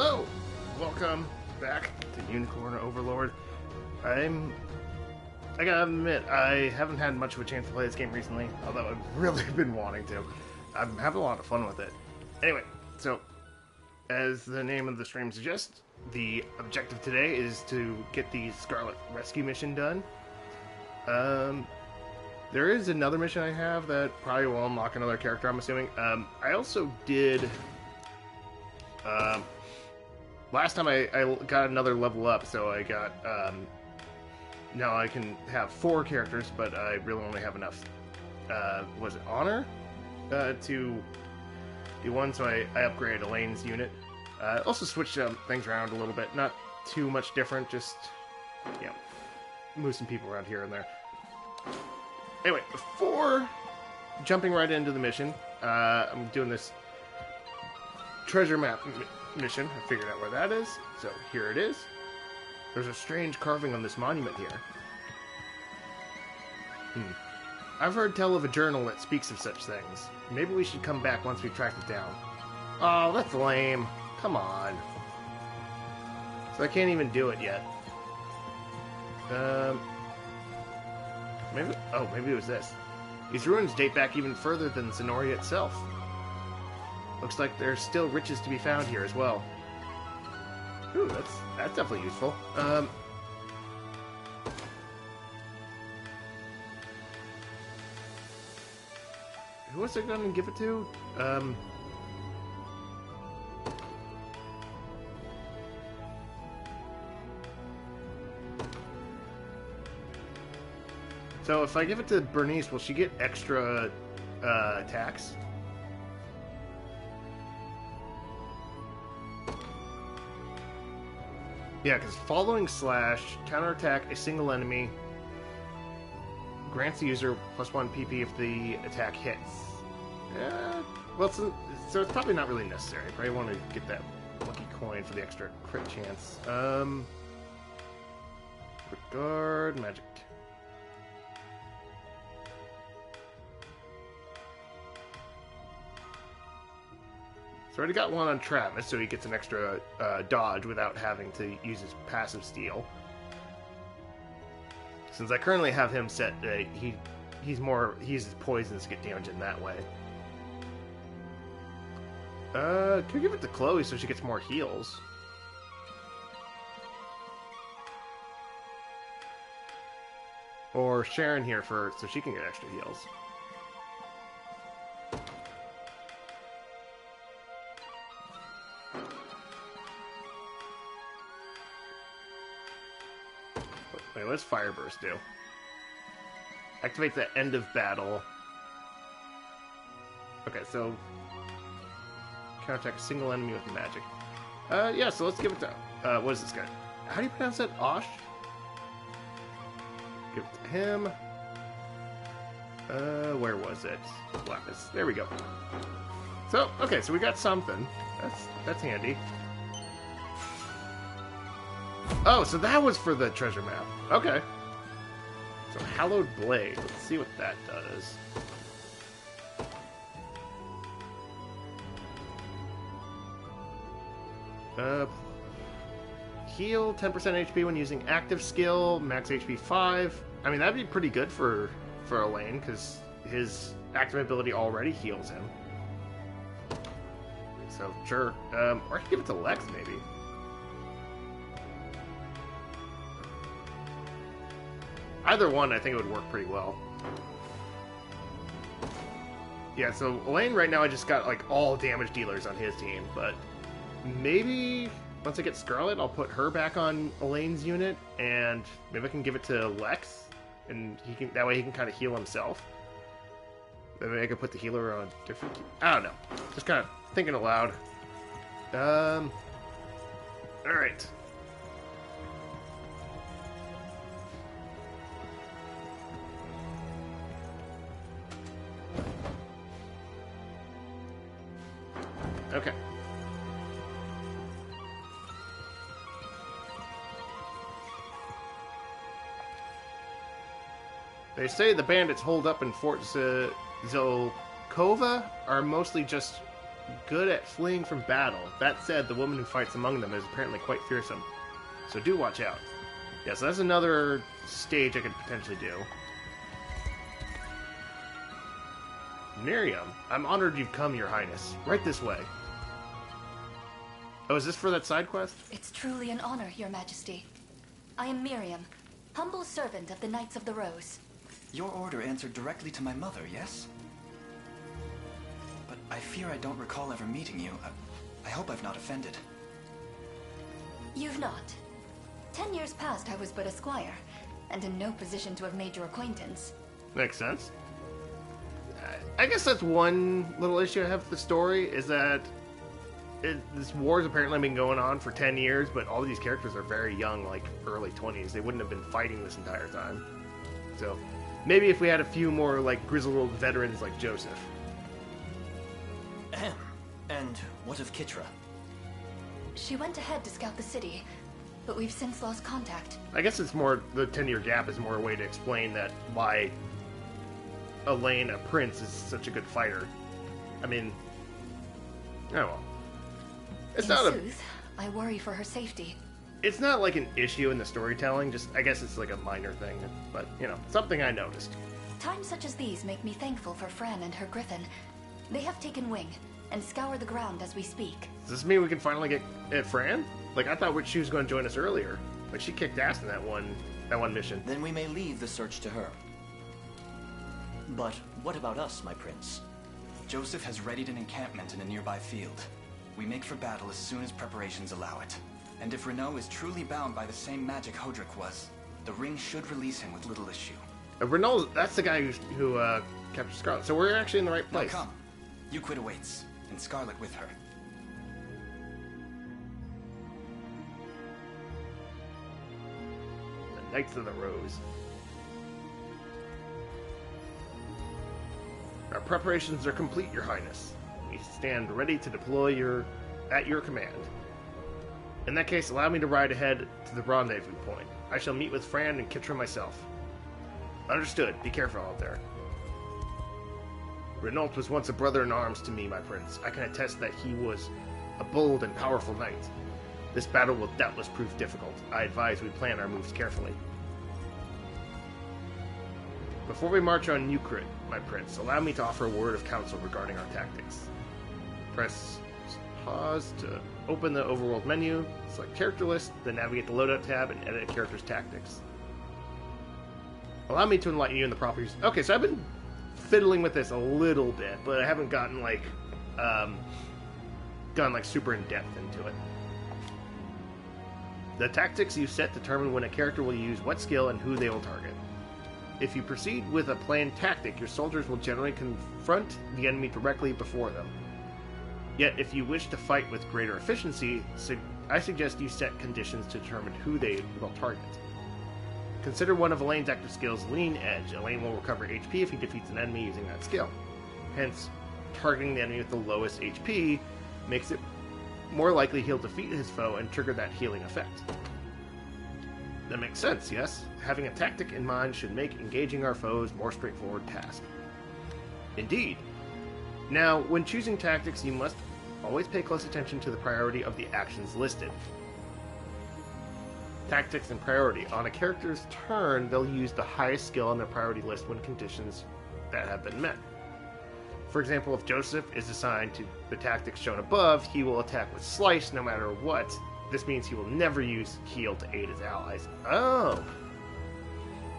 Hello! Welcome back to Unicorn Overlord. I gotta admit, I haven't had much of a chance to play this game recently, although I've really been wanting to. I'm having a lot of fun with it. Anyway, so, as the name of the stream suggests, the objective today is to get the Scarlett rescue mission done. There is another mission I have that probably will unlock another character, I'm assuming. I also did... last time I got another level up, so I got, now I can have 4 characters, but I really only have enough, was it honor? To do one, so I upgraded Elaine's unit. Also switched things around a little bit, not too much different, just, you know, move some people around here and there. Anyway, before jumping right into the mission, I'm doing this treasure map mission. I figured out where that is, so here it is. There's a strange carving on this monument here. I've heard tell of a journal that speaks of such things. Maybe we should come back once we've tracked it down. Oh, that's lame. Come on. So I can't even do it yet. Maybe it was this. These ruins date back even further than Zenoria itself. Looks like there's still riches to be found here as well. Ooh, that's definitely useful. Who was I going to give it to? So if I give it to Bernice, will she get extra attacks? Yeah, because following slash, counterattack a single enemy, grants the user +1 PP if the attack hits. Well, so it's probably not really necessary. I probably want to get that lucky coin for the extra crit chance. Regard, magic. So I already got one on Travis, so he gets an extra dodge without having to use his passive steal. Since I currently have him set, he uses poisons to get damage in that way. Can we give it to Chloe so she gets more heals? Or Sharon here so she can get extra heals. Wait, what does Fire Burst do? Activates the end of battle. Okay, so counterattack a single enemy with magic. Yeah, so let's give it to what is this guy? How do you pronounce that? Osh? Give it to him. Where was it? Lapis. There we go. So, okay, so we got something. That's handy. Oh, so that was for the treasure map. Okay. So, Hallowed Blade. Let's see what that does. Heal 10% HP when using active skill, max HP 5. I mean, that'd be pretty good for Elaine, because his active ability already heals him. So, sure. Or I could give it to Lex, maybe. Either one, I think it would work pretty well. Yeah, so Elaine right now, I just got like all damage dealers on his team, but maybe once I get Scarlett, I'll put her back on Elaine's unit, and maybe I can give it to Lex, and that way he can kind of heal himself. Maybe I could put the healer on a different... I don't know. Just kind of thinking aloud. Alright. Okay. They say the bandits holed up in Fort Zelkova are mostly just good at fleeing from battle. That said, the woman who fights among them is apparently quite fearsome. So do watch out. Yeah, so that's another stage I could potentially do. Miriam, I'm honored you've come, Your Highness. Right this way. Oh, is this for that side quest? It's truly an honor, Your Majesty. I am Miriam, humble servant of the Knights of the Rose. Your order answered directly to my mother, yes? But I fear I don't recall ever meeting you. I hope I've not offended. You've not. 10 years past, I was but a squire, and in no position to have made your acquaintance. Makes sense. I guess that's one little issue I have with the story, is that this war's apparently been going on for 10 years, but all these characters are very young, like early 20s. They wouldn't have been fighting this entire time. So, maybe if we had a few more, like, grizzled old veterans like Joseph. Ahem. And what of Kitra? She went ahead to scout the city, but we've since lost contact. I guess it's more, the 10-year gap is more a way to explain that why Elaine, a prince, is such a good fighter. I mean, oh well. It's in sooth, I worry for her safety. It's not like an issue in the storytelling, just, I guess it's like a minor thing, but, you know, something I noticed. Times such as these make me thankful for Fran and her griffin. They have taken wing, and scour the ground as we speak. Does this mean we can finally get at Fran? Like, I thought she was going to join us earlier. Like, she kicked ass in that one mission. Then we may leave the search to her. But what about us, my prince? Joseph has readied an encampment in a nearby field. We make for battle as soon as preparations allow it. And if Renault is truly bound by the same magic Hodrick was, the ring should release him with little issue. Renault, that's the guy who captured Scarlett. So we're actually in the right place. Now come. Euquid awaits, and Scarlett with her. The Knights of the Rose. Our preparations are complete, Your Highness. We stand ready to deploy at your command. In that case, allow me to ride ahead to the rendezvous point. I shall meet with Fran and Kitra myself. Understood. Be careful out there. Renault was once a brother-in-arms to me, my prince. I can attest that he was a bold and powerful knight. This battle will doubtless prove difficult. I advise we plan our moves carefully. Before we march on Euclid, my prince, allow me to offer a word of counsel regarding our tactics. Press pause to open the overworld menu, select character list, then navigate the loadout tab and edit a character's tactics. Allow me to enlighten you in the properties. Okay, so I've been fiddling with this a little bit, but I haven't gotten like super in depth into it. The tactics you set determine when a character will use what skill and who they will target. If you proceed with a planned tactic, your soldiers will generally confront the enemy directly before them. Yet, if you wish to fight with greater efficiency, I suggest you set conditions to determine who they will target. Consider one of Elaine's active skills, Lean Edge. Elaine will recover HP if he defeats an enemy using that skill. Hence, targeting the enemy with the lowest HP makes it more likely he'll defeat his foe and trigger that healing effect. That makes sense, yes? Having a tactic in mind should make engaging our foes more straightforward task. Indeed. Now, when choosing tactics, you must always pay close attention to the priority of the actions listed. Tactics and priority. On a character's turn, they'll use the highest skill on their priority list when conditions that have been met. For example, if Joseph is assigned to the tactics shown above, he will attack with Slice no matter what. This means he will never use Heal to aid his allies. Oh!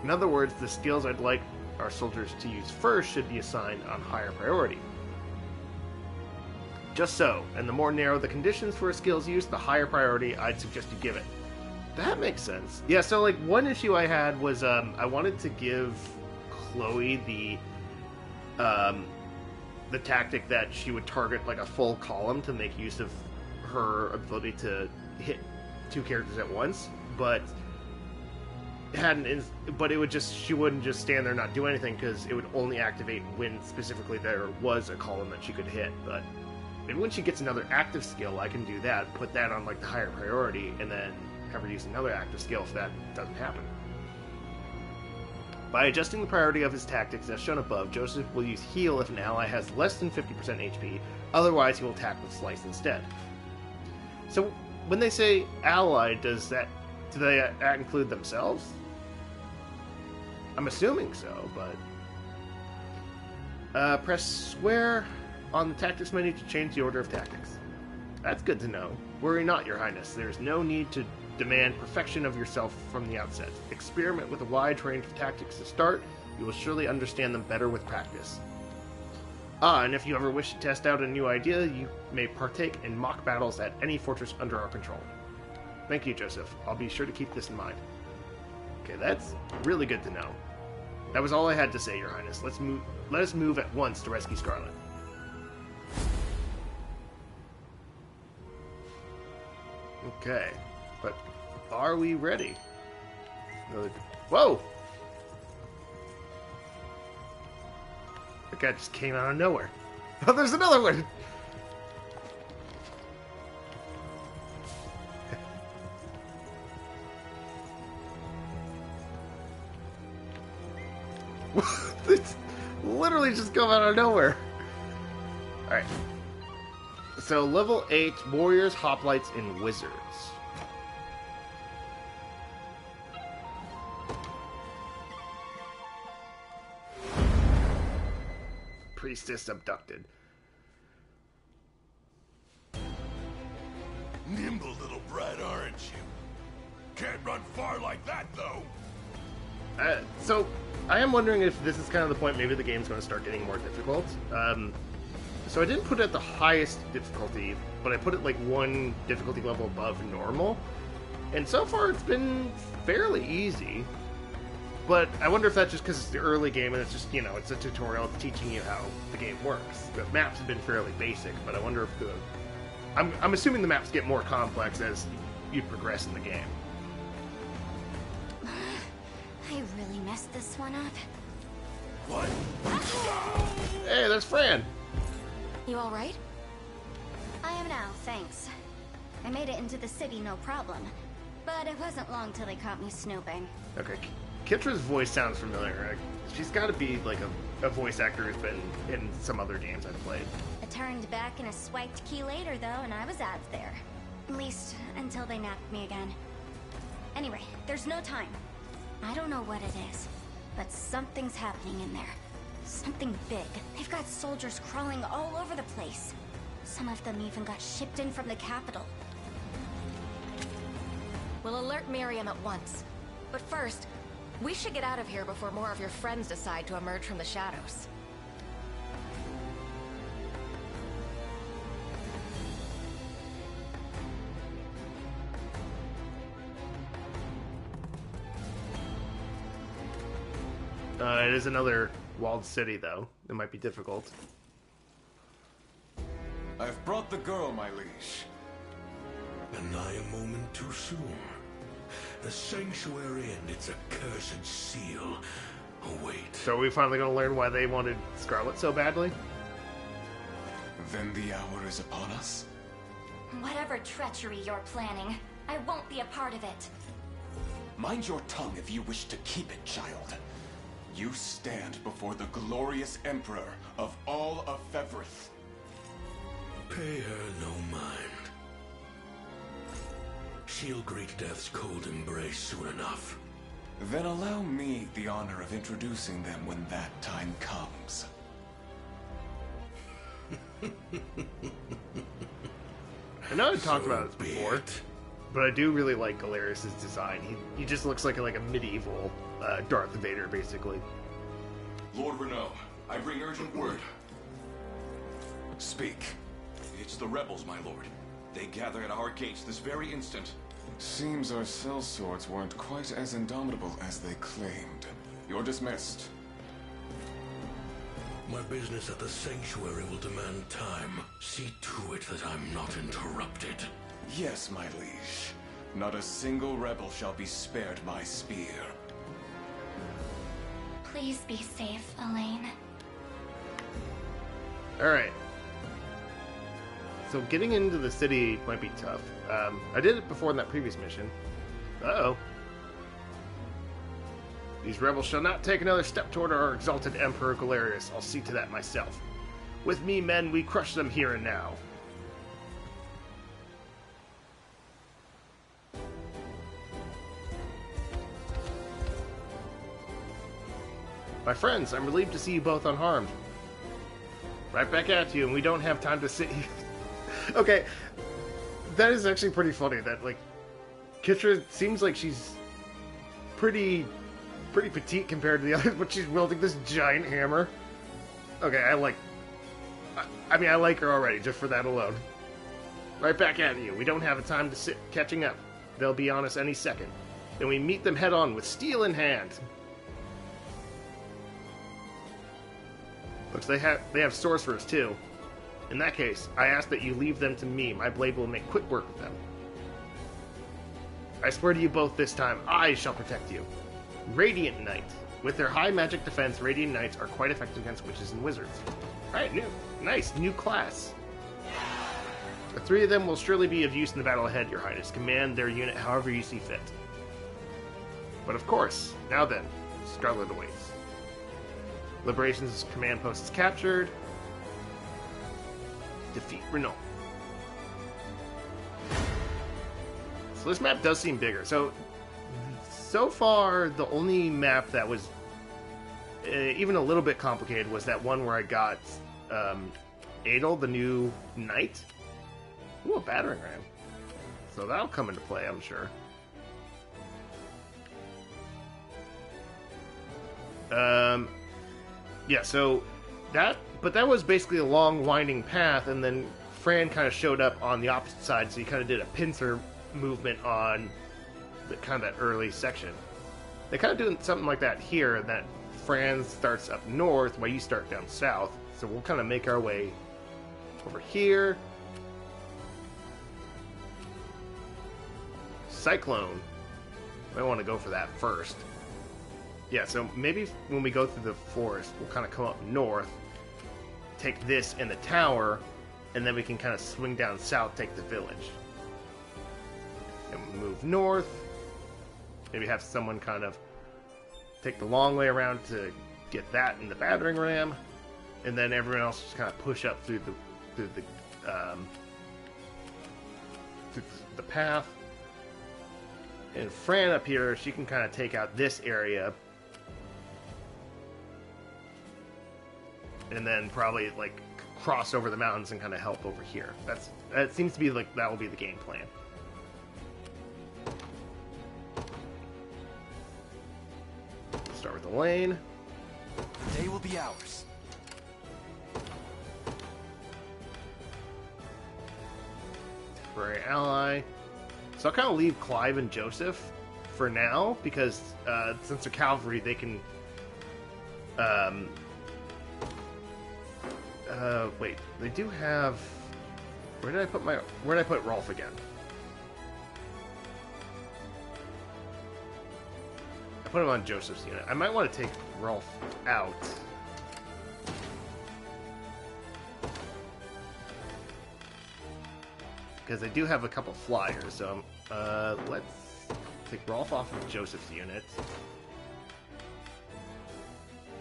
In other words, the skills I'd like our soldiers to use first should be assigned on higher priority. Just so, and the more narrow the conditions for a skill's use, the higher priority I'd suggest you give it. That makes sense. Yeah, so like one issue I had was I wanted to give Chloe the tactic that she would target like a full column to make use of her ability to hit two characters at once, but it would just, she wouldn't just stand there and not do anything because it would only activate when specifically there was a column that she could hit. But maybe when she gets another active skill, I can do that, put that on like the higher priority, and then have her use another active skill if that doesn't happen. By adjusting the priority of his tactics as shown above, Joseph will use heal if an ally has less than 50% HP, otherwise he will attack with slice instead. So, when they say ally, do they include themselves? I'm assuming so, but... press square on the tactics menu to change the order of tactics. That's good to know. Worry not, Your Highness. There is no need to demand perfection of yourself from the outset. Experiment with a wide range of tactics to start. You will surely understand them better with practice. And if you ever wish to test out a new idea, you may partake in mock battles at any fortress under our control. Thank you, Joseph. I'll be sure to keep this in mind. Okay, that's really good to know. That was all I had to say, Your Highness. Let us move at once to rescue Scarlett. Okay, but are we ready? Whoa! That guy just came out of nowhere. Oh, there's another one! It's literally just come out of nowhere. Alright. So, level 8, Warriors, Hoplites, and Wizards. Priestess abducted. Nimble little brat, aren't you? Can't run far like that, though. So, I am wondering if this is kind of the point maybe the game's going to start getting more difficult. So I didn't put it at the highest difficulty, but I put it like one difficulty level above normal. And so far it's been fairly easy. But I wonder if that's just because it's the early game and it's just, you know, it's a tutorial, it's teaching you how the game works. The maps have been fairly basic, but I wonder if the... I'm assuming the maps get more complex as you progress in the game. I really messed this one up. What? Hey, that's Fran! You alright? I am now, thanks. I made it into the city no problem. But it wasn't long till they caught me snooping. Okay, Kitra's voice sounds familiar. She's got to be like a voice actor who's been in some other games I've played. I turned back and a swiped key later, though, and I was out there. At least, until they napped me again. Anyway, there's no time. I don't know what it is, but something's happening in there. Something big. They've got soldiers crawling all over the place. Some of them even got shipped in from the capital. We'll alert Miriam at once. But first, we should get out of here before more of your friends decide to emerge from the shadows. It is another walled city, though. It might be difficult. I've brought the girl, my liege. And I a moment too soon. The sanctuary and its accursed seal await. So are we finally going to learn why they wanted Scarlett so badly? Then the hour is upon us? Whatever treachery you're planning, I won't be a part of it. Mind your tongue if you wish to keep it, child. You stand before the glorious emperor of all of Fevrith. Pay her no mind. She'll greet death's cold embrace soon enough. Then allow me the honor of introducing them when that time comes. I know I talked about this before, but I do really like Galerius' design. He just looks like a medieval Darth Vader, basically. Lord Renault, I bring urgent word. Speak. It's the rebels, my lord. They gather at our gates this very instant. Seems our sellswords weren't quite as indomitable as they claimed. You're dismissed. My business at the sanctuary will demand time. See to it that I'm not interrupted. Yes, my liege. Not a single rebel shall be spared my spear. Please be safe, Elaine. Alright. So getting into the city might be tough. I did it before in that previous mission. Uh-oh. These rebels shall not take another step toward our exalted Emperor Galerius. I'll see to that myself. With me, men, we crush them here and now. My friends, I'm relieved to see you both unharmed. Right back at you, and we don't have time to sit here. Okay, that is actually pretty funny, that, like, Kitra seems like she's pretty petite compared to the others, but she's wielding this giant hammer. Okay, I like her already, just for that alone. Right back at you. We don't have a time to sit catching up. They'll be on us any second. Then we meet them head on with steel in hand. Looks they have sorcerers too. In that case, I ask that you leave them to me. My blade will make quick work with them. I swear to you both this time, I shall protect you. Radiant Knight. With their high magic defense, Radiant Knights are quite effective against witches and wizards. Alright, new class. The three of them will surely be of use in the battle ahead, Your Highness. Command their unit however you see fit. But of course, now then, Scarlett awaits. Liberation's command post is captured. Defeat Renault. So this map does seem bigger. So far, the only map that was even a little bit complicated was that one where I got Adel, the new knight. Ooh, a battering ram. So that'll come into play, I'm sure. Yeah, so that was basically a long winding path, and then Fran kind of showed up on the opposite side, so he kind of did a pincer movement on the kind of that early section. They kind of doing something like that here, and that Fran starts up north while you start down south. So we'll kind of make our way over here. Cyclone. I want to go for that first. Yeah, so maybe when we go through the forest, we'll kind of come up north, take this and the tower, and then we can kind of swing down south, take the village. And move north. Maybe have someone kind of take the long way around to get that in the battering ram, and then everyone else just kind of push up through the path. And Fran up here, she can kind of take out this area, and then probably like cross over the mountains and kind of help over here. That seems to be like that will be the game plan. Start with the lane. The day will be ours. Temporary ally. So I'll kind of leave Clive and Joseph for now, because since they're cavalry, they can... wait, they do have... Where did I put Rolf again? I put him on Joseph's unit. I might want to take Rolf out. Because they do have a couple flyers, so let's take Rolf off of Joseph's unit.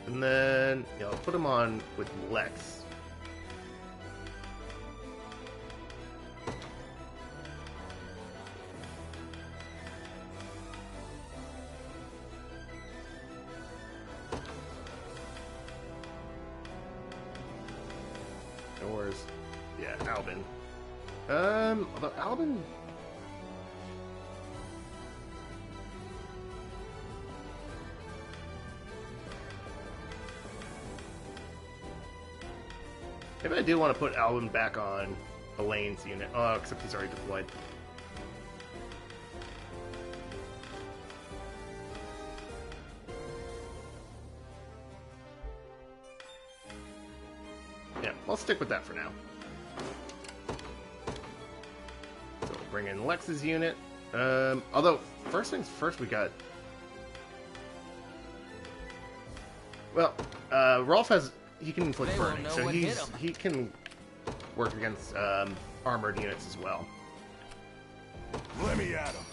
And then, I'll put him on with Lex. Where's, yeah, Albin. Although Albin... Maybe I do want to put Albin back on Elaine's unit. Oh, except he's already deployed. Yeah, I'll stick with that for now. So we'll bring in Lex's unit. Although, first things first, we got... Well, Rolf has... He can inflict burning, so he can work against armored units as well. Let me at him.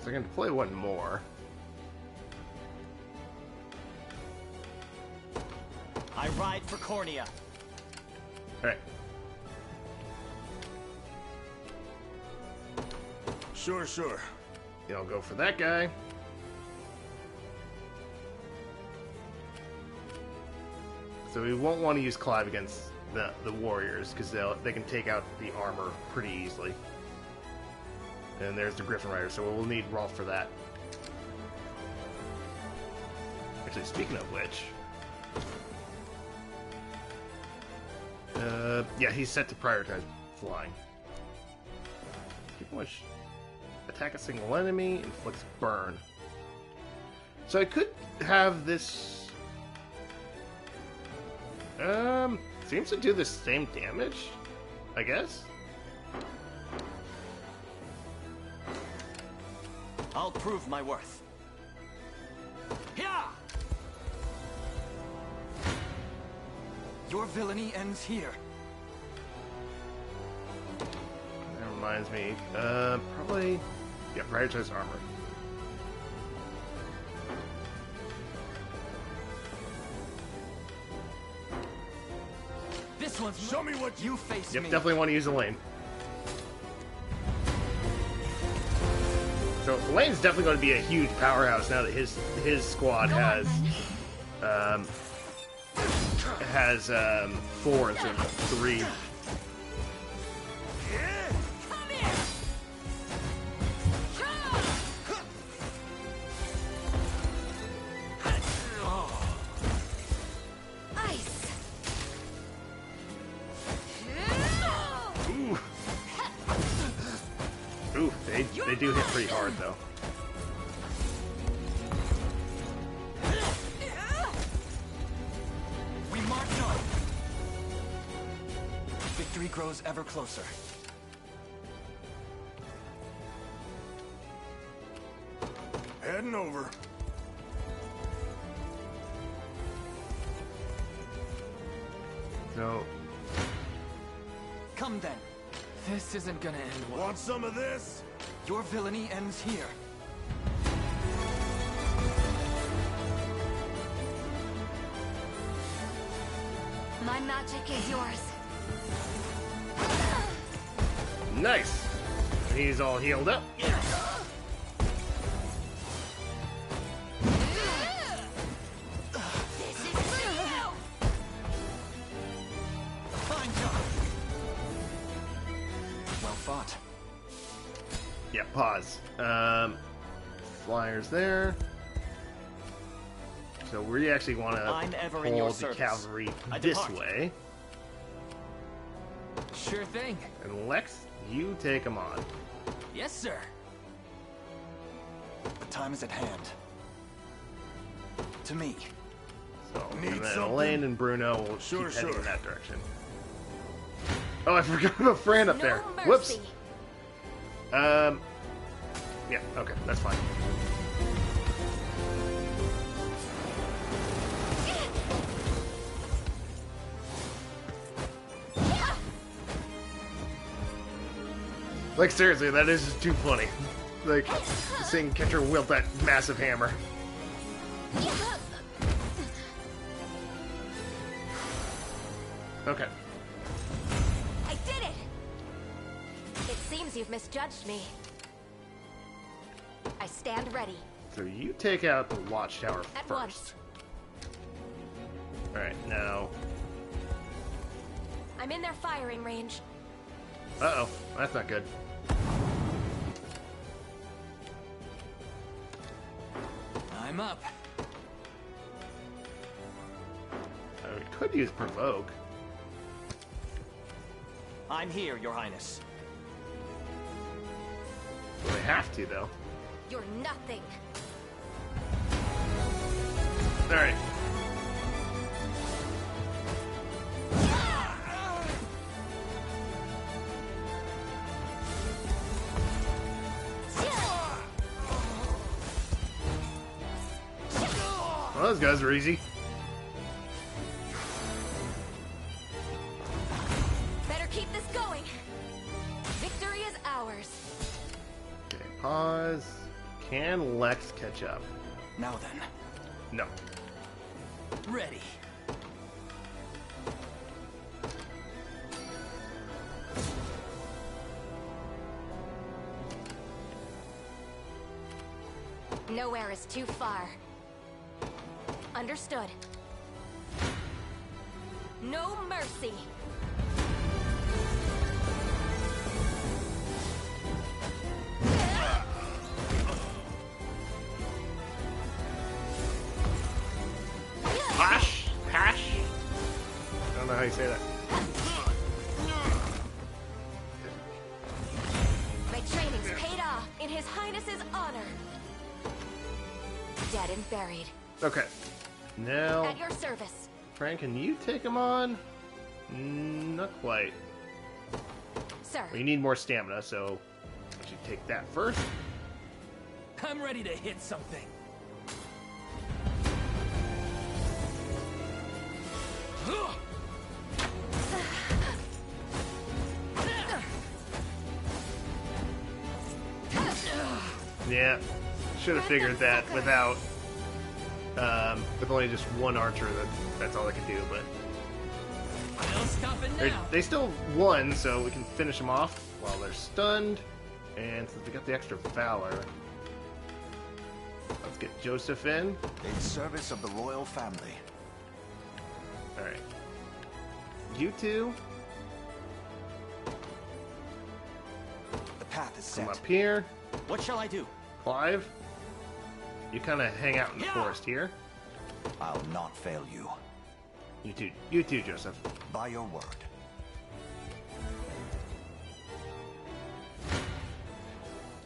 So I'm going to play one more. I ride for Cornea. Alright. Sure. I'll go for that guy. So we won't want to use Clive against the warriors, because they can take out the armor pretty easily. And there's the Griffin Rider, so we'll need Rolf for that. Actually, speaking of which... yeah, he's set to prioritize flying. Keep much... Attack a single enemy, inflicts burn. So I could have this... seems to do the same damage, I guess? I'll prove my worth. Yeah! Your villainy ends here. That reminds me, probably... Yeah, prioritize armor. This one's Show me what you face Yep, me. definitely want to use Elaine. So Elaine's definitely going to be a huge powerhouse now that his squad has 4 instead of 3. Ooh, they do hit pretty hard though. We march on. Victory grows ever closer. Heading over. So Come then. This isn't gonna end well. Want some of this? Your villainy ends here. My magic is yours. nice. He's all healed up. Fine job. Well fought. Yeah, pause. Flyers there. So we actually want I'm to ever in your hold the service. cavalry I this depart. way. Sure thing. And Lex, you take them on. Yes, sir. The time is at hand. To me. So, Need and then something? Elaine and Bruno will Sure, keep heading sure. in that direction. Oh, I forgot about Fran up No there. mercy. Whoops. Yeah, okay, that's fine. Like, seriously, that is just too funny. Like, seeing Ketcher wield that massive hammer. Okay. I did it! It seems you've misjudged me. I stand ready. So you take out the watchtower At first. once. Alright, now... I'm in their firing range. Uh-oh, that's not good. I'm up. We could use Provoke. I'm here, Your Highness. Well, they have to, though. You're nothing. Alright. Well, those guys are easy. Better keep this going. Victory is ours. Okay, pause. Can Lex catch up? Now then. No. Ready. Nowhere is too far. Understood. No mercy. Hash? Hash? I don't know how you say that. My training's paid off in His Highness's honor. Dead and buried. Okay. Now, At your service. Frank, can you take him on? Not quite. Sir. Well, you need more stamina, so I should take that first. I'm ready to hit something. Yeah, should have figured that without, with only just one archer. That's all I can do. But No stopping now. they still won, so we can finish them off while they're stunned. And since we got the extra valor, let's get Joseph in. In service of the royal family. All right, you two The path is come set. up here. What shall I do? Clive, you kind of hang out in the forest here. I'll not fail you. You too, Joseph. By your word.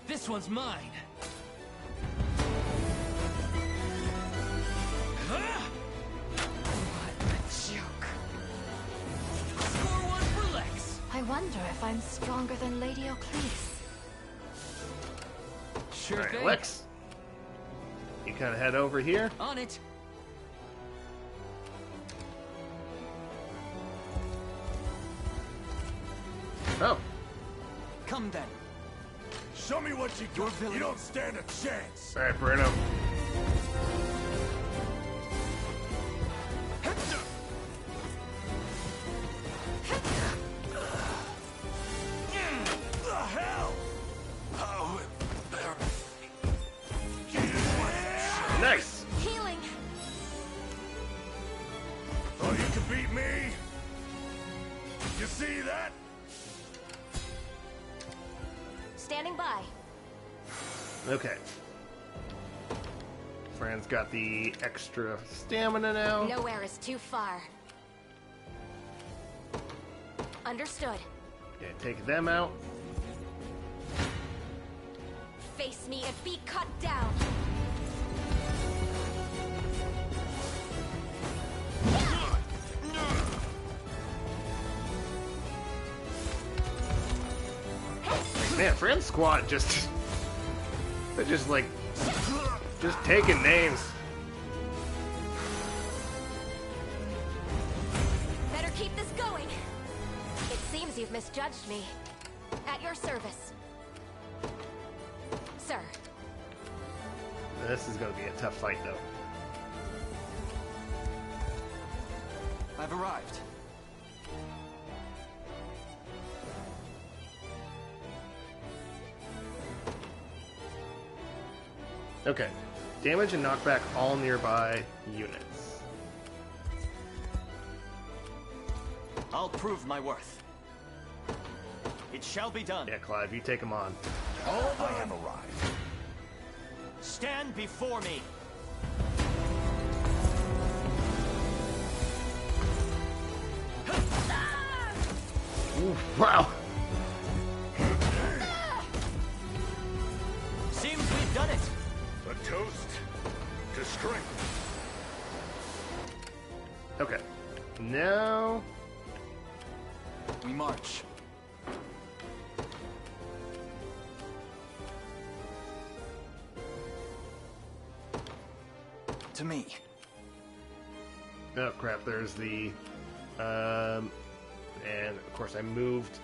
This one's mine. What a joke. Score one for Lex. I wonder if I'm stronger than Lady Oclease. Sure All right, thing. Lex, you kind of head over here. On it. Oh, Come then. Show me what you Your got. villain. You don't stand a chance. all right, Bruno. The hell? Oh, Nice. Healing. oh, you can beat me? You see that? Standing by. Okay. Fran's got the extra stamina now. Nowhere is too far. Understood. Okay, take them out. Face me and be cut down. Man, Fran's squad just... They're just like... Just taking names. Better keep this going. It seems you've misjudged me. At your service. Sir. This is going to be a tough fight, though. I've arrived. Okay. Damage and knockback all nearby units. I'll prove my worth. It shall be done. Yeah, Clive, you take them on. I have arrived. Stand before me. Ooh, wow. Seems we've done it. A toast to strength. Okay. Now... We march. To me. Oh, crap, there's the... and, of course, I moved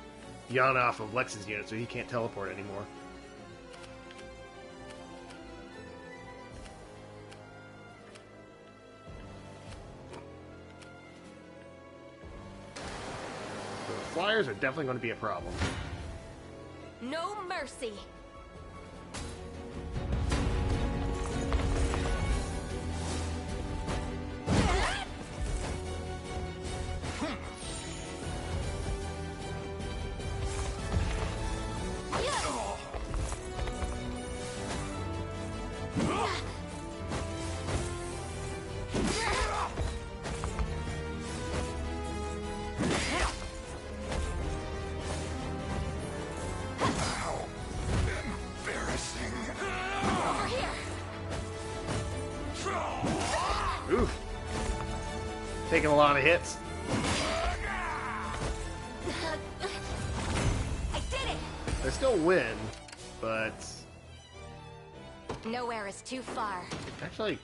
Yana off of Lex's unit, so he can't teleport anymore. flyers are definitely going to be a problem. No mercy. Oof. Taking a lot of hits. I did it! They still win, but Nowhere is too far. actually,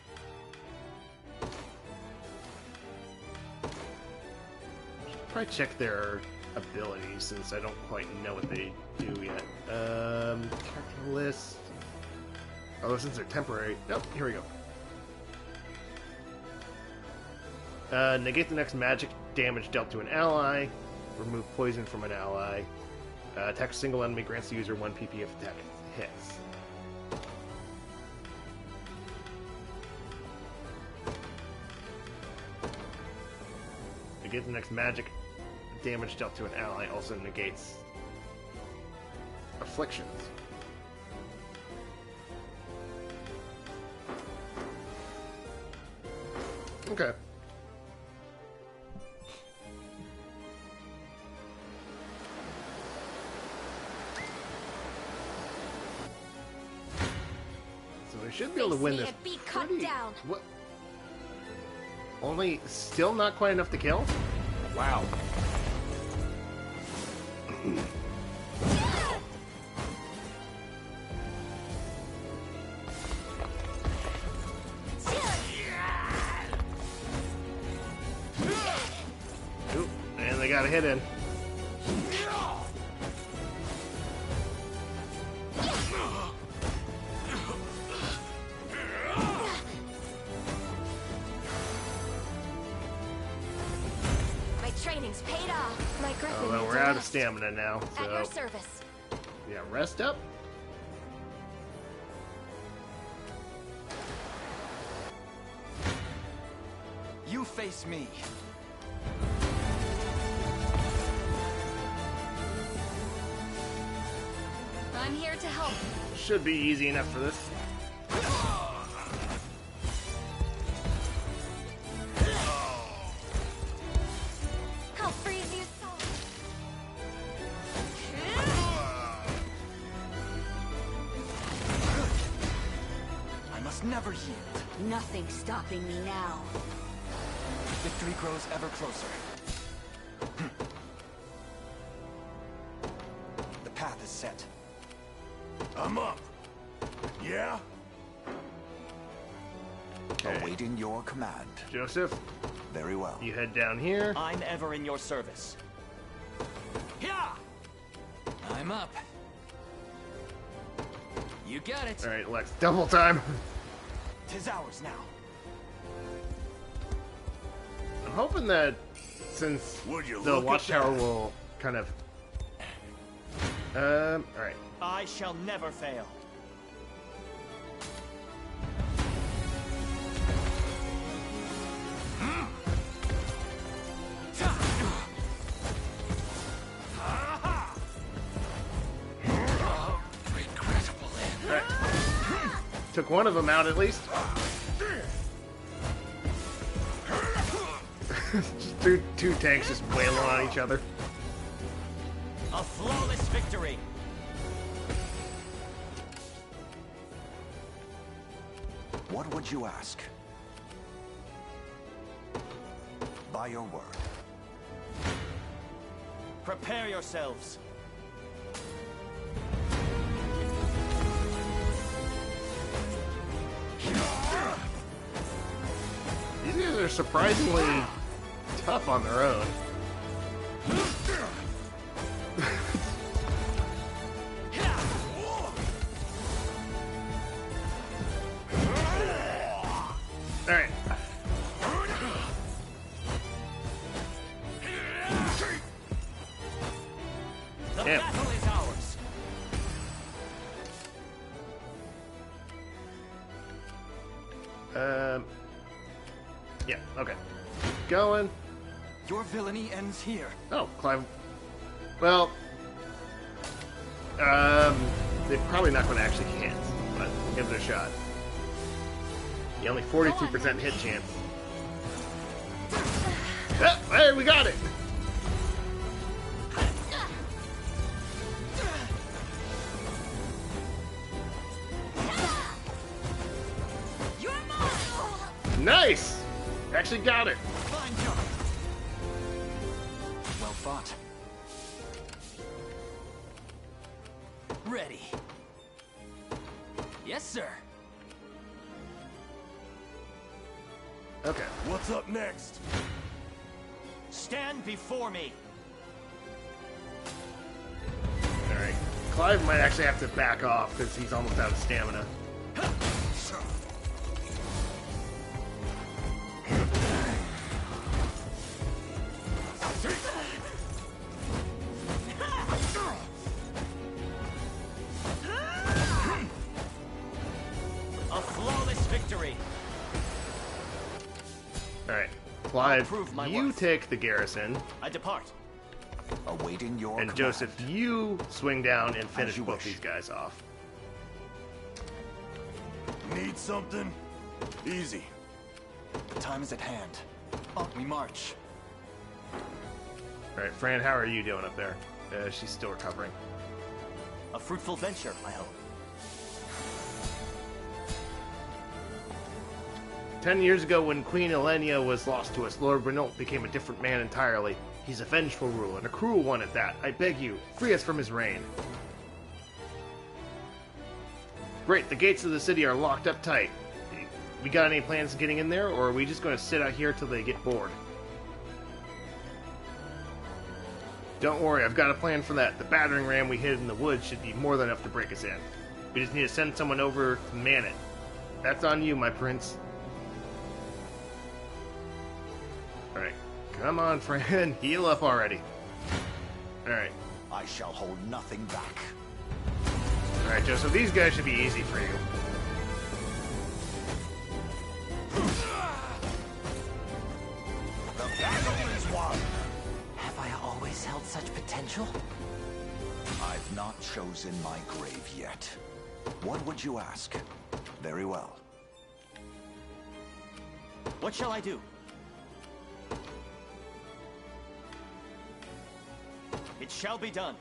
should probably check their abilities since I don't quite know what they do yet. Character list. Oh, since they're temporary. Nope, here we go. Negate the next magic damage dealt to an ally. Remove poison from an ally. Attack a single enemy grants the user 1 PP if attack hits. Negate the next magic damage dealt to an ally. Also negates afflictions. Okay. So we should be able to win this. Be cut down. What? Only still not quite enough to kill? Wow. Oop, and they got a hit in. My training's paid off. My griffin Oh, well, needs we're a out of rest. stamina now, At your so service. yeah, rest up. You face me. I'm here to help. Should be easy enough for this. I'll freeze you so. I must never yield. Nothing's stopping me now. Victory grows ever closer. The path is set. I'm up. Yeah? Okay. Awaiting your command. Joseph, Very well. you head down here. I'm ever in your service. Yeah! I'm up. You got it. Alright, Lex, double time. 'Tis ours now. I'm hoping that since Would you the look at watchtower that? will kind of alright. I shall never fail. Took one of them out at least. Just two tanks just wailing on each other. A flawless victory. What would you ask? By your word. Prepare yourselves. These guys are surprisingly tough on their own. Alright. Damn. Battle is ours. Yeah, okay. Going. Your villainy ends here. Oh, Clive. Well, they're probably not going to actually hit, but give it a shot. Yeah, only 42% hit chance. Oh, hey, we got it! Nice! Actually got it. Fine job. Well fought. Ready. Yes, sir. Okay. What's up next? Stand before me. Alright. Clive might actually have to back off because he's almost out of stamina. A flawless victory. Alright. Clive, prove my you worth. take the garrison, I depart. Awaiting your and command. Joseph, you swing down and finish you both wish. these guys off. Need something? Easy. The time is at hand. On we march. Alright, Fran, how are you doing up there? She's still recovering. A fruitful venture, I hope. 10 years ago, when Queen Elenia was lost to us, Lord Renault became a different man entirely. He's a vengeful ruler, and a cruel one at that. I beg you, free us from his reign. Great, the gates of the city are locked up tight. We got any plans of getting in there, or are we just going to sit out here till they get bored? Don't worry, I've got a plan for that. The battering ram we hid in the woods should be more than enough to break us in. We just need to send someone over to man it. That's on you, my prince. Alright, come on, friend. Heal up already. Alright. I shall hold nothing back. Alright, Joe, so these guys should be easy for you. The battle is won. Have I always held such potential? I've not chosen my grave yet. What would you ask? Very well. What shall I do? It shall be done.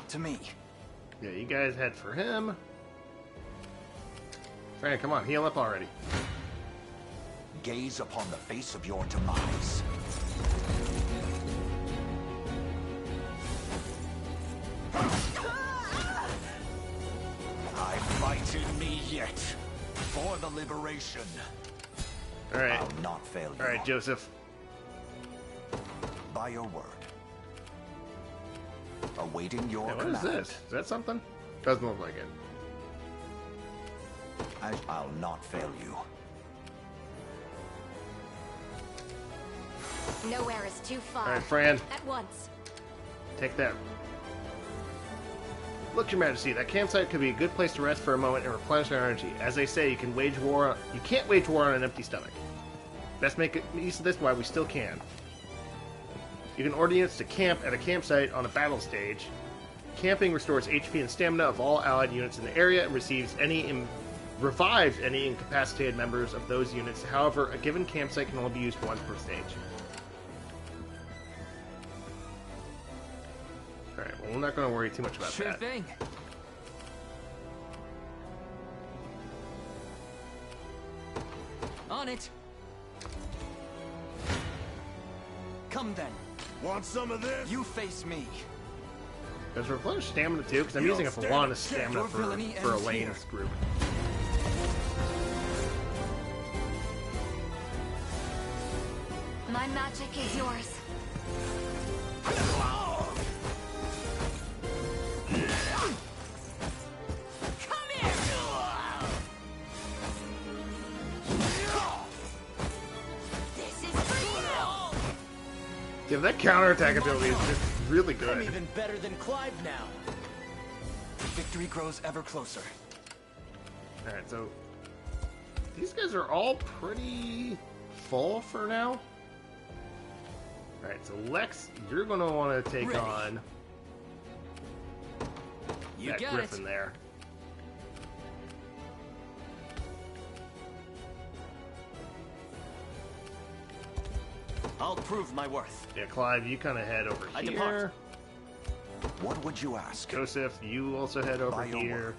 To me. Yeah, you guys head for him. Fran, come on, heal up already. Gaze upon the face of your demise. I fight in me yet. For the liberation. Alright. I'll not fail you. Alright, Joseph. By your word. Awaiting your Yeah, what command. is this? Is that something? Doesn't look like it. I'll not fail you. Nowhere is too far. Alright, Fran, At once. take that. Look, Your Majesty, that campsite could be a good place to rest for a moment and replenish our energy. As they say, you can't wage war on an empty stomach. Best make use of this while we still can. You can order units to camp at a campsite on a battle stage. Camping restores HP and stamina of all allied units in the area and revives any incapacitated members of those units. However, a given campsite can only be used once per stage. Alright, well, we're not going to worry too much about Sure that. thing. On it. Come then. Want some of this? You face me. Does replenish stamina too? Because I'm You using don't a stand lot a of chance. stamina Your villainy for ends Elaine's group. My magic is yours. Come here. This Yeah, that counterattack ability is just really I'm good. even better than Clive now. Victory grows ever closer. Alright, so these guys are all pretty full for now. Alright, so Lex, you're going to want to take Ready. on You that got Griffin it. there. I'll prove my worth. Yeah, Clive, you kind of head over I here. depart. What would you ask? Joseph, you also head over By your here. word.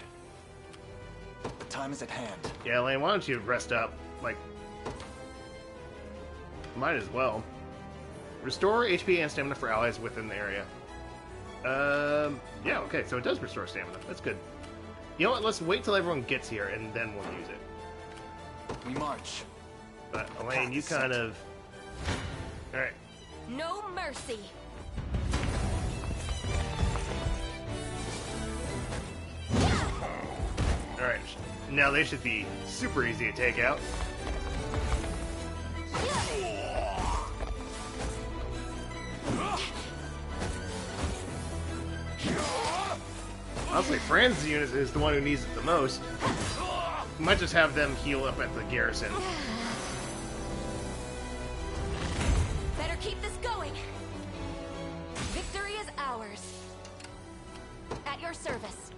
The time is at hand. Yeah, Lane, why don't you rest up? Like, might as well. Restore HP and stamina for allies within the area. Yeah, okay, so it does restore stamina. That's good. You know what? Let's wait till everyone gets here and then we'll use it. We march. But Elaine, you kind of. All right. No mercy. All right. Now they should be super easy to take out. Honestly, Fran's unit is the one who needs it the most. We might just have them heal up at the garrison. Better keep this going. Victory is ours. At your service.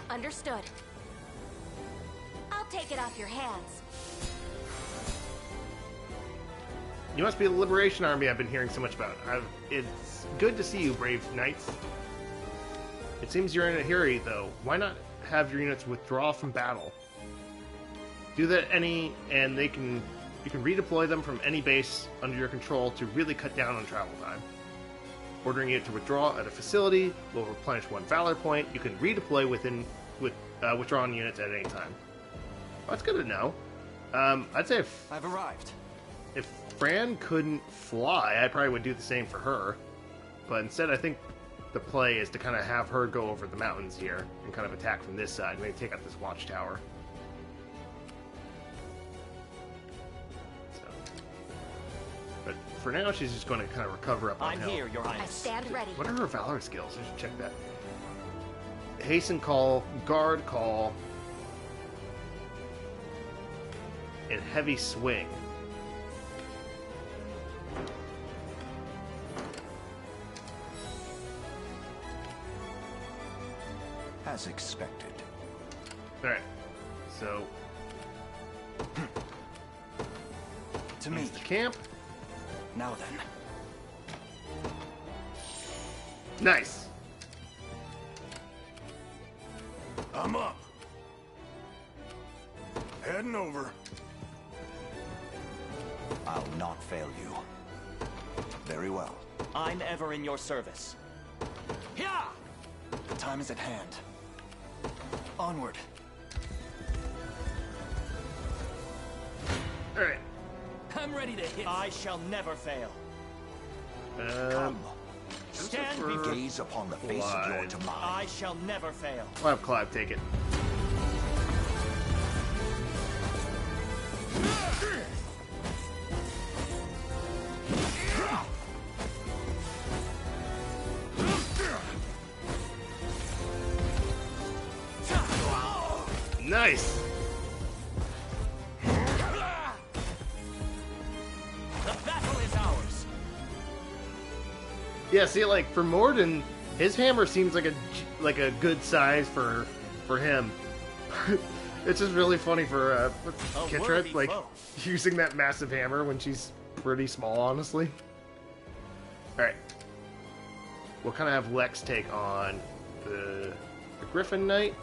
Understood. I'll take it off your hands. You must be the Liberation Army I've been hearing so much about. It's good to see you, brave knights. It seems you're in a hurry, though. Why not have your units withdraw from battle? Do that and you can redeploy them from any base under your control to really cut down on travel time. Ordering it to withdraw at a facility will replenish one valor point. You can redeploy with withdrawn units at any time. Well, that's good to know. I'd say I've arrived. if Fran couldn't fly, I probably would do the same for her. But instead, I think the play is to kind of have her go over the mountains here and kind of attack from this side. Maybe take out this watchtower. So. But for now, she's just going to kind of recover up on I'm hill. here, Your I Highness. stand ready. What are her valor skills? I should check that. Hasten call, guard call, and heavy swing. As expected. Alright, so To me. here's the camp. Now then. Nice. I'm up. Heading over. I'll not fail you. Very well. I'm ever in your service. Yeah! The time is at hand. Onward. Alright. I'm ready to hit. I shall never fail. Come. Stand for- before. Gaze upon the face of your Clive. demise. I shall never fail. We'll have Clive take it. Nice. The battle is ours. Yeah, see, like for Morden, his hammer seems like a good size for him. It's just really funny for Kitra, worthy like foe. using that massive hammer when she's pretty small, honestly. All right, we'll kind of have Lex take on the Griffin Knight.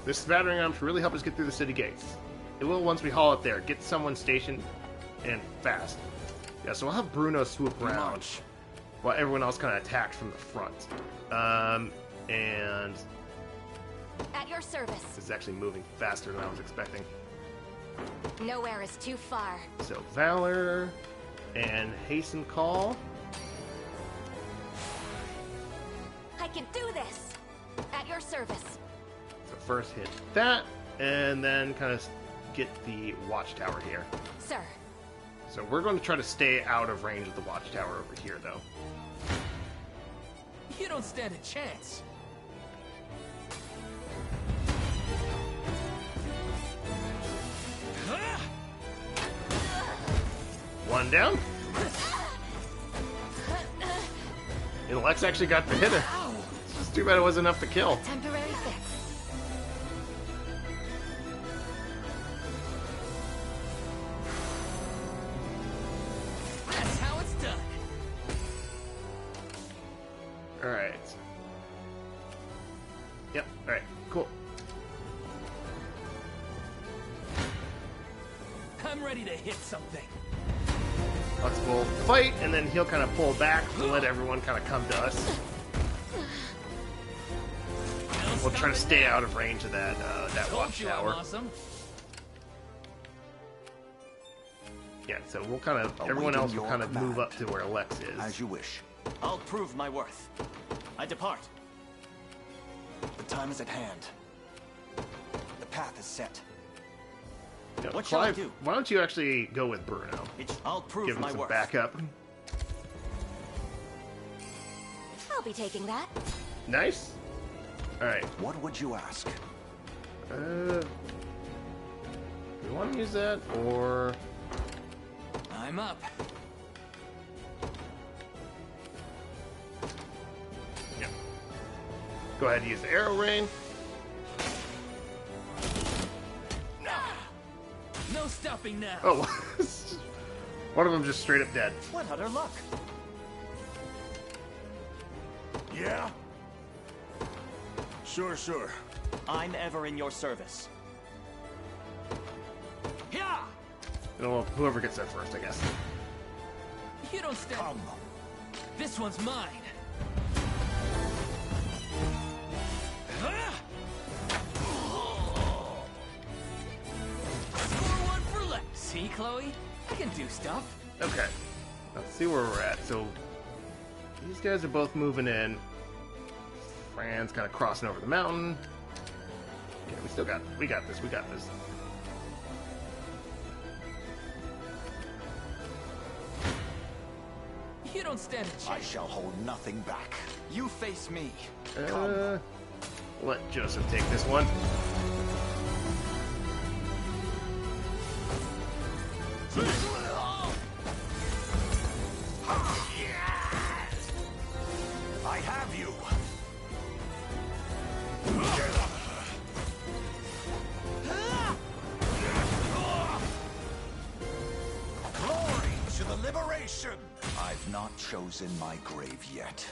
This battering ram should really help us get through the city gates. It will once we haul it there. Get someone stationed and fast. Yeah, so we'll have Bruno swoop around March. while everyone else kind of attacks from the front. And At your service. this is actually moving faster than I was expecting. Nowhere is too far. So Valor and Hasten Call. I can do this. At your service. So first hit that, and then kind of get the watchtower here. Sir. So we're going to try to stay out of range of the watchtower over here, though. You don't stand a chance. One down. And Lex actually got the hitter. It's just too bad it wasn't enough to kill. Temporary fix. That's how it's done. Alright. Yep, alright, cool. I'm ready to hit something. Lex will fight, and then he'll kind of pull back and let everyone kind of come to us. We'll try to stay out of range of that watchtower. Awesome. Yeah, so we'll kind of, everyone else will kind of move up to where Lex is. As you wish. I'll prove my worth. I depart. The time is at hand. The path is set. Yeah, What shall I Clive, do? why don't you actually go with Bruno? I'll prove Give him my some worth. backup. I'll be taking that. Nice. Alright. What would you ask? Do we want to use that, or... I'm up. Yeah. Go ahead and use the arrow rain. No stopping now. Oh, one of them just straight up dead. What utter luck? Yeah? Sure. I'm ever in your service. Yeah. Well, whoever gets there first, I guess. You don't stand. Come. This one's mine. Score one for left. See, Chloe? I can do stuff. Okay. Let's see where we're at. So, these guys are both moving in. Fran's kind of crossing over the mountain. Okay, we got this. You don't stand a chance. I shall hold nothing back. You face me. Let Joseph take this one. I have you. Glory to the liberation. I've not chosen my grave yet.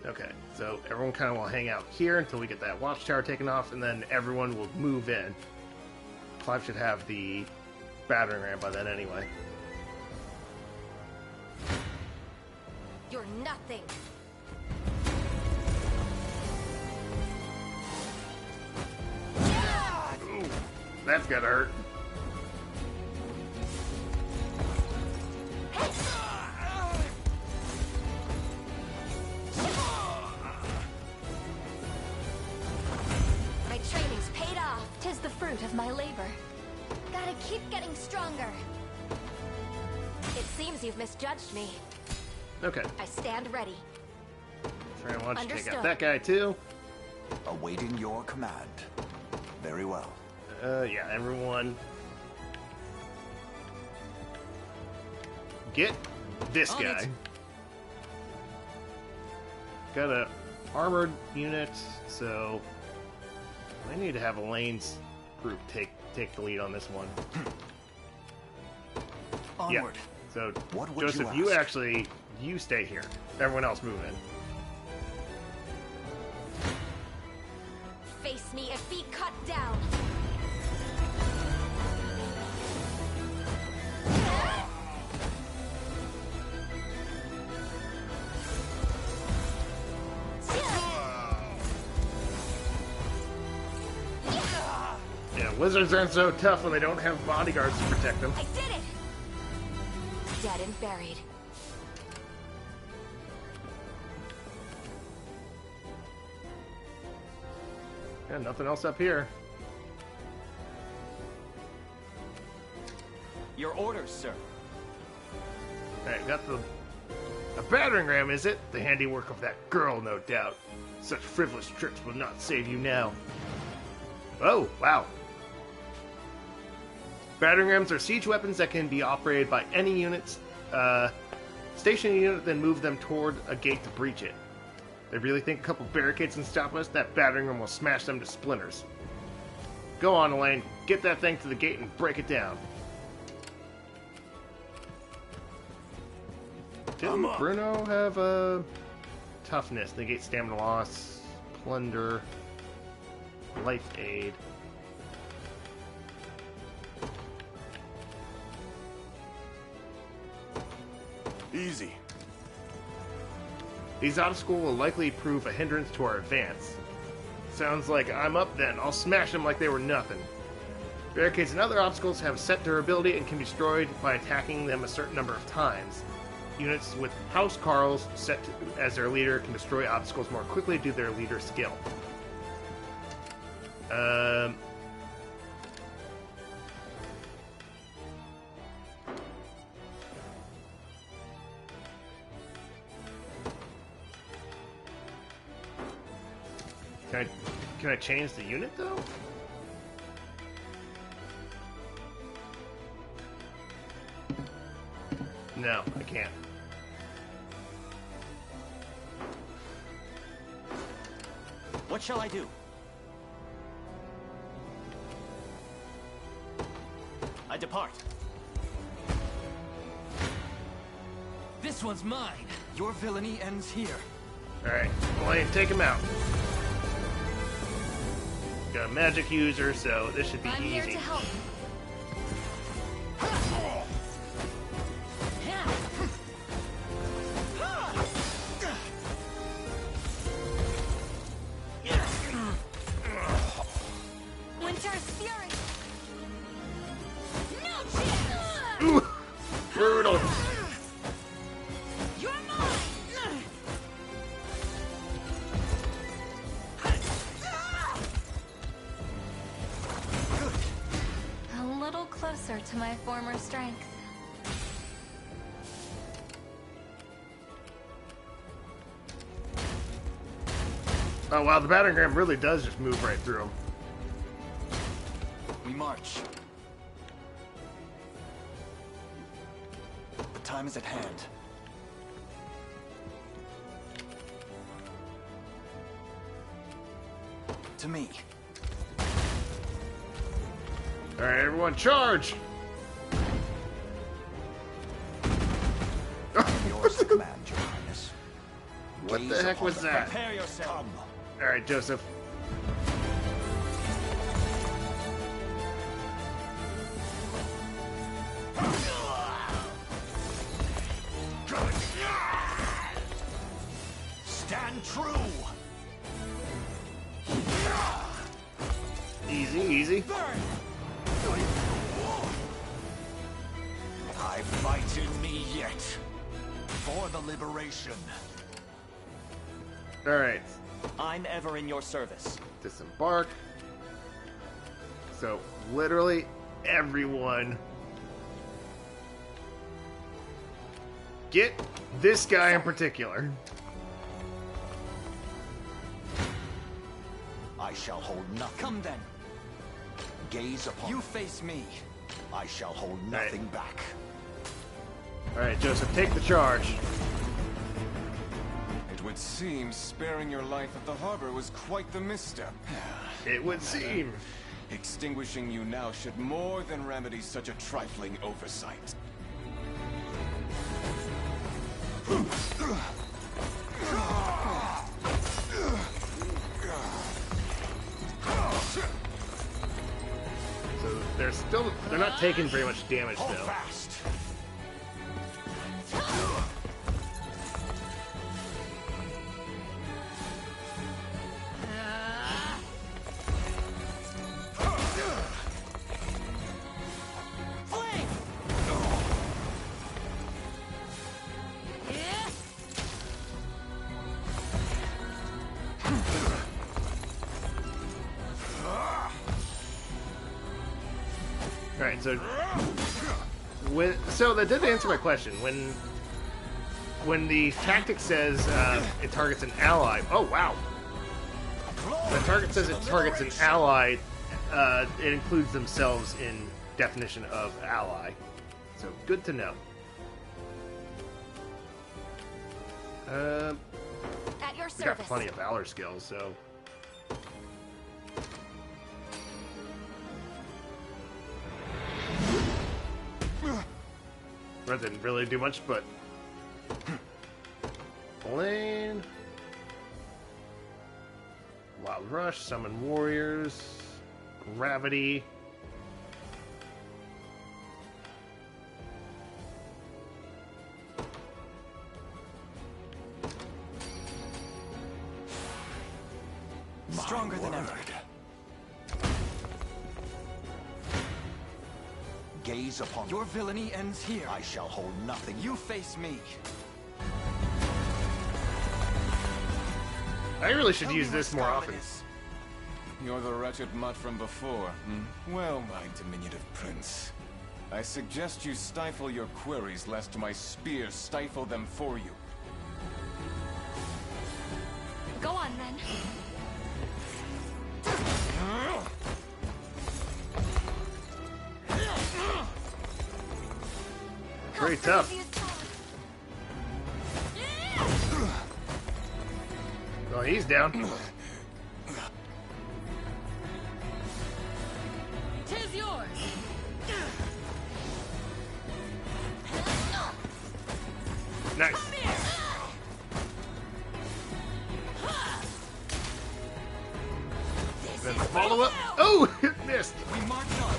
Okay, so everyone kind of will hang out here until we get that watchtower taken off, and then everyone will move in. Clive should have the battering ram by then anyway. You're nothing. Ooh, that's gotta hurt. My training's paid off. 'Tis the fruit of my labor. Gotta keep getting stronger. It seems you've misjudged me. Okay, I stand ready. Fran, why don't you take out Understood. that guy too? Awaiting your command. Very well. Yeah, everyone. Get this On guy. it. Got a armored unit, so I need to have Elaine's group take the lead on this one. Onward. Yeah. So What would Joseph, you ask? you stay here. Everyone else move in. Face me and be cut down. Yeah, wizards aren't so tough when they don't have bodyguards to protect them. I did it! Dead and buried. Yeah, nothing else up here. Your orders, sir. Alright, got the... A battering ram, is it? The handiwork of that girl, no doubt. Such frivolous tricks will not save you now. Oh, wow. Battering rams are siege weapons that can be operated by any units. Station a unit, then move them toward a gate to breach it. They really think a couple barricades can stop us? That battering ram will smash them to splinters. Go on, Elaine. Get that thing to the gate and break it down. Didn't Bruno have a toughness? Negate stamina loss, plunder, life aid. Easy. These obstacles will likely prove a hindrance to our advance. Sounds like I'm up then. I'll smash them like they were nothing. Barricades and other obstacles have set durability and can be destroyed by attacking them a certain number of times. Units with House Carls set as their leader can destroy obstacles more quickly due to their leader's skill. Can I change the unit though? No, I can't. What shall I do? I depart. This one's mine. Your villainy ends here. Alright, Elaine, take him out. Got a magic user, so this should be I'm easy. here to help. Winter's fury. No chance. Ooh, brutal. You're mine. A little closer to my former strength. Oh wow, the battering ram really does just move right through him. We march. The time is at hand. To me. Alright, everyone, charge! Yours to command, Your Highness. What the heck was that? Prepare yourself. Alright, Joseph. Stand true! Easy, easy. I fight in me yet. For the liberation. Alright, I'm ever in your service. disembark. So, literally everyone. Get this guy in particular. I shall hold nothing. Come then. Gaze upon You face me. I shall hold nothing back. Alright, Joseph, take the charge. It would seem sparing your life at the harbor was quite the misstep. It would seem. Extinguishing you now should more than remedy such a trifling oversight. So they're not taking very much damage Hold though. fast. Alright, so So that did answer my question. When the tactic says it targets an ally, oh wow. The target says it targets an ally. It includes themselves in definition of ally. So good to know. At your We got service. plenty of valor skills, so. That didn't really do much, but Lane, Wild Rush, Summon Warriors, Gravity. Stronger than ever. Gaze upon Your villainy ends here. I shall hold nothing. You face me. I really should Tell use me where this more Scarlett often. is. You're the wretched mutt from before, hmm? Well, my diminutive prince. I suggest you stifle your queries lest my spear stifle them for you. Go on, then. Very tough. Well, he's down. Tis yours. Nice. Then follow up. Oh, it missed. We march on.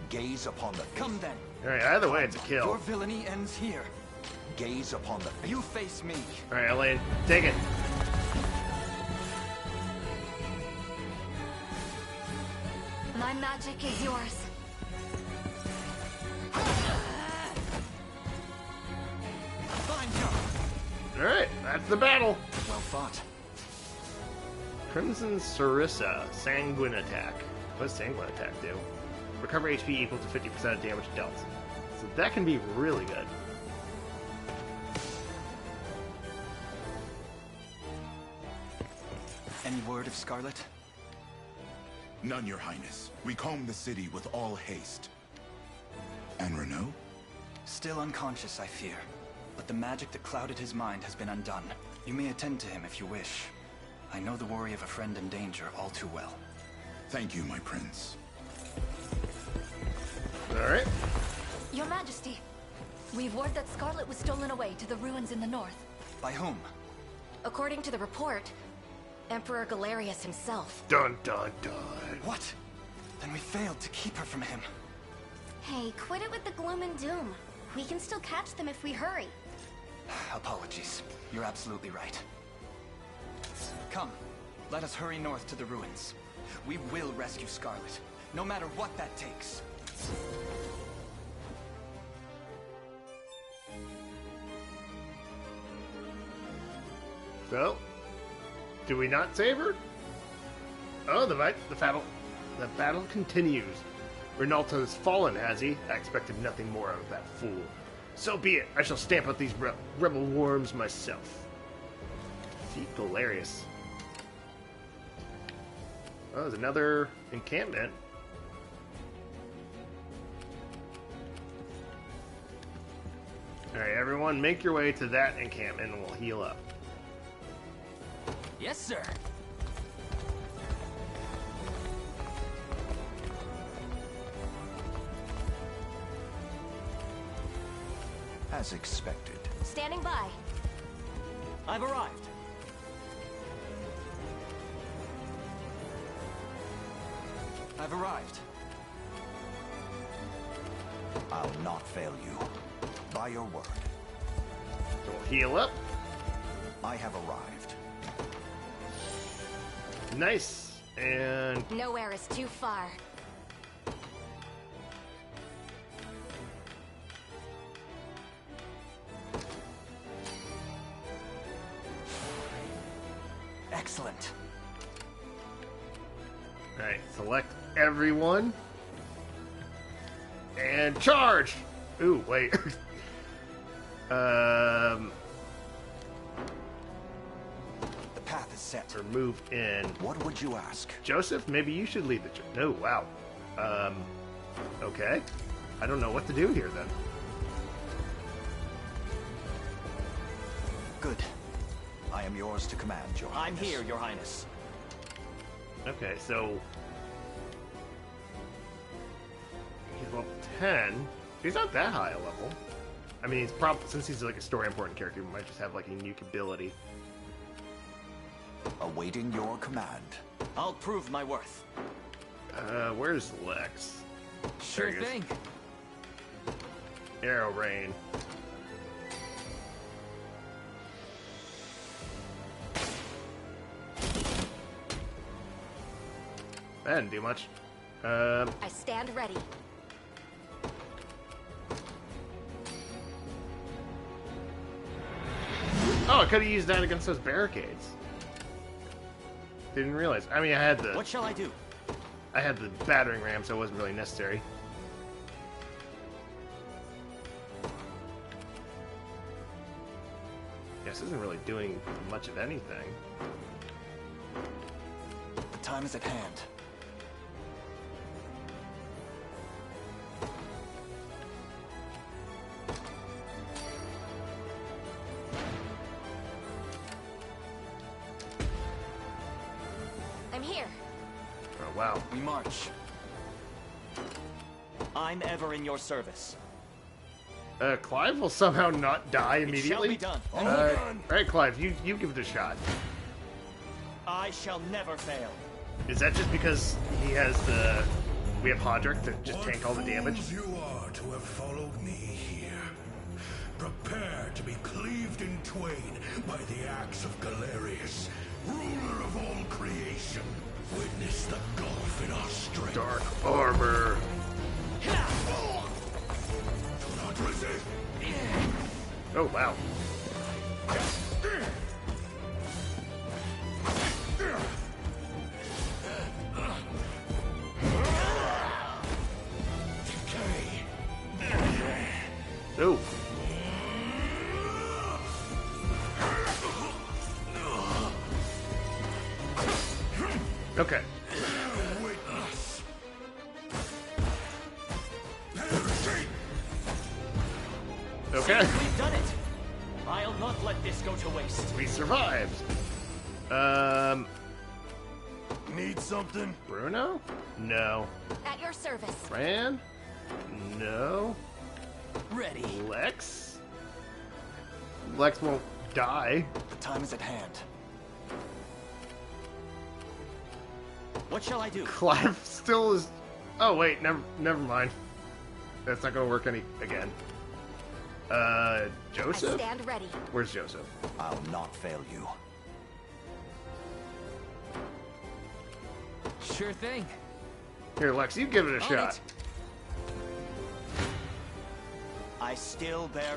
Gaze upon the Come then. All right, either way, it's a Your kill. villainy ends here. Gaze upon the You face me. All right, Elaine, take it. My magic is yours. Fine job. All right, that's the battle. Well fought. Crimson Sarissa, Sanguine Attack. What does Sanguine Attack do? Recover HP equal to 50% of damage dealt. So that can be really good. Any word of Scarlett? None, Your Highness. We combed the city with all haste. And Renault? Still unconscious, I fear. But the magic that clouded his mind has been undone. You may attend to him if you wish. I know the worry of a friend in danger all too well. Thank you, my prince. Alright. Your Majesty, we've word that Scarlett was stolen away to the ruins in the north. By whom? According to the report, Emperor Galerius himself. Dun dun dun. What? Then we failed to keep her from him. Hey, quit it with the gloom and doom. We can still catch them if we hurry. Apologies. You're absolutely right. Come, let us hurry north to the ruins. We will rescue Scarlett, no matter what that takes. So, do we not save her? Oh, the battle continues. Renault has fallen, has he? I expected nothing more out of that fool. So be it. I shall stamp out these rebel worms myself. Defeat Galerius. Oh, there's another encampment. Alright, everyone, make your way to that encampment and we'll heal up. Yes, sir. as expected. Standing by. I've arrived. I've arrived. I'll not fail you. By your word. We'll heal up. I have arrived. Nice. And Nowhere is too far. Excellent. Alright, select everyone. And charge! Ooh, wait. The path is set. Or move in. What would you ask? Joseph, maybe you should lead the charge. No, wow. Okay. I don't know what to do here then. Good. I am yours to command, Your I'm Highness. here, Your Highness. Okay, so he's level 10. He's not that high a level. I mean, he's probably, since he's like a story important character, he might just have like a unique ability. Awaiting your command. I'll prove my worth. Where's Lex? Sure There he is. thing. Arrow Rain. That didn't do much. I stand ready. Oh, I could have used that against those barricades. Didn't realize. I mean, I had the What shall I do? I had the battering ram, so it wasn't really necessary. This isn't really doing much of anything. The time is at hand. I'm here. Oh, wow. We march. I'm ever in your service. Clive will somehow not die immediately. It shall be done. Alright, Clive, you give it a shot. I shall never fail. Is that just because he has the... We have Hodrick to just tank all the damage? Fools you are to have followed me here. Prepare to be cleaved in twain by the axe of Galerius, ruler of all creation. Witness the gulf in our strength. Dark armor. Do not resist. Oh, wow. Oh. Okay. Okay. We've done it. I'll not let this go to waste. We survived. Need something? Bruno? No. At your service. Fran? No. Ready. Lex? Lex won't die. The time is at hand. What shall I do? Clive still is... Oh, wait, never mind. That's not gonna work again. Joseph? I stand ready. Where's Joseph? I'll not fail you. Sure thing. Here, Lex, you give it a On shot. it. I still bear...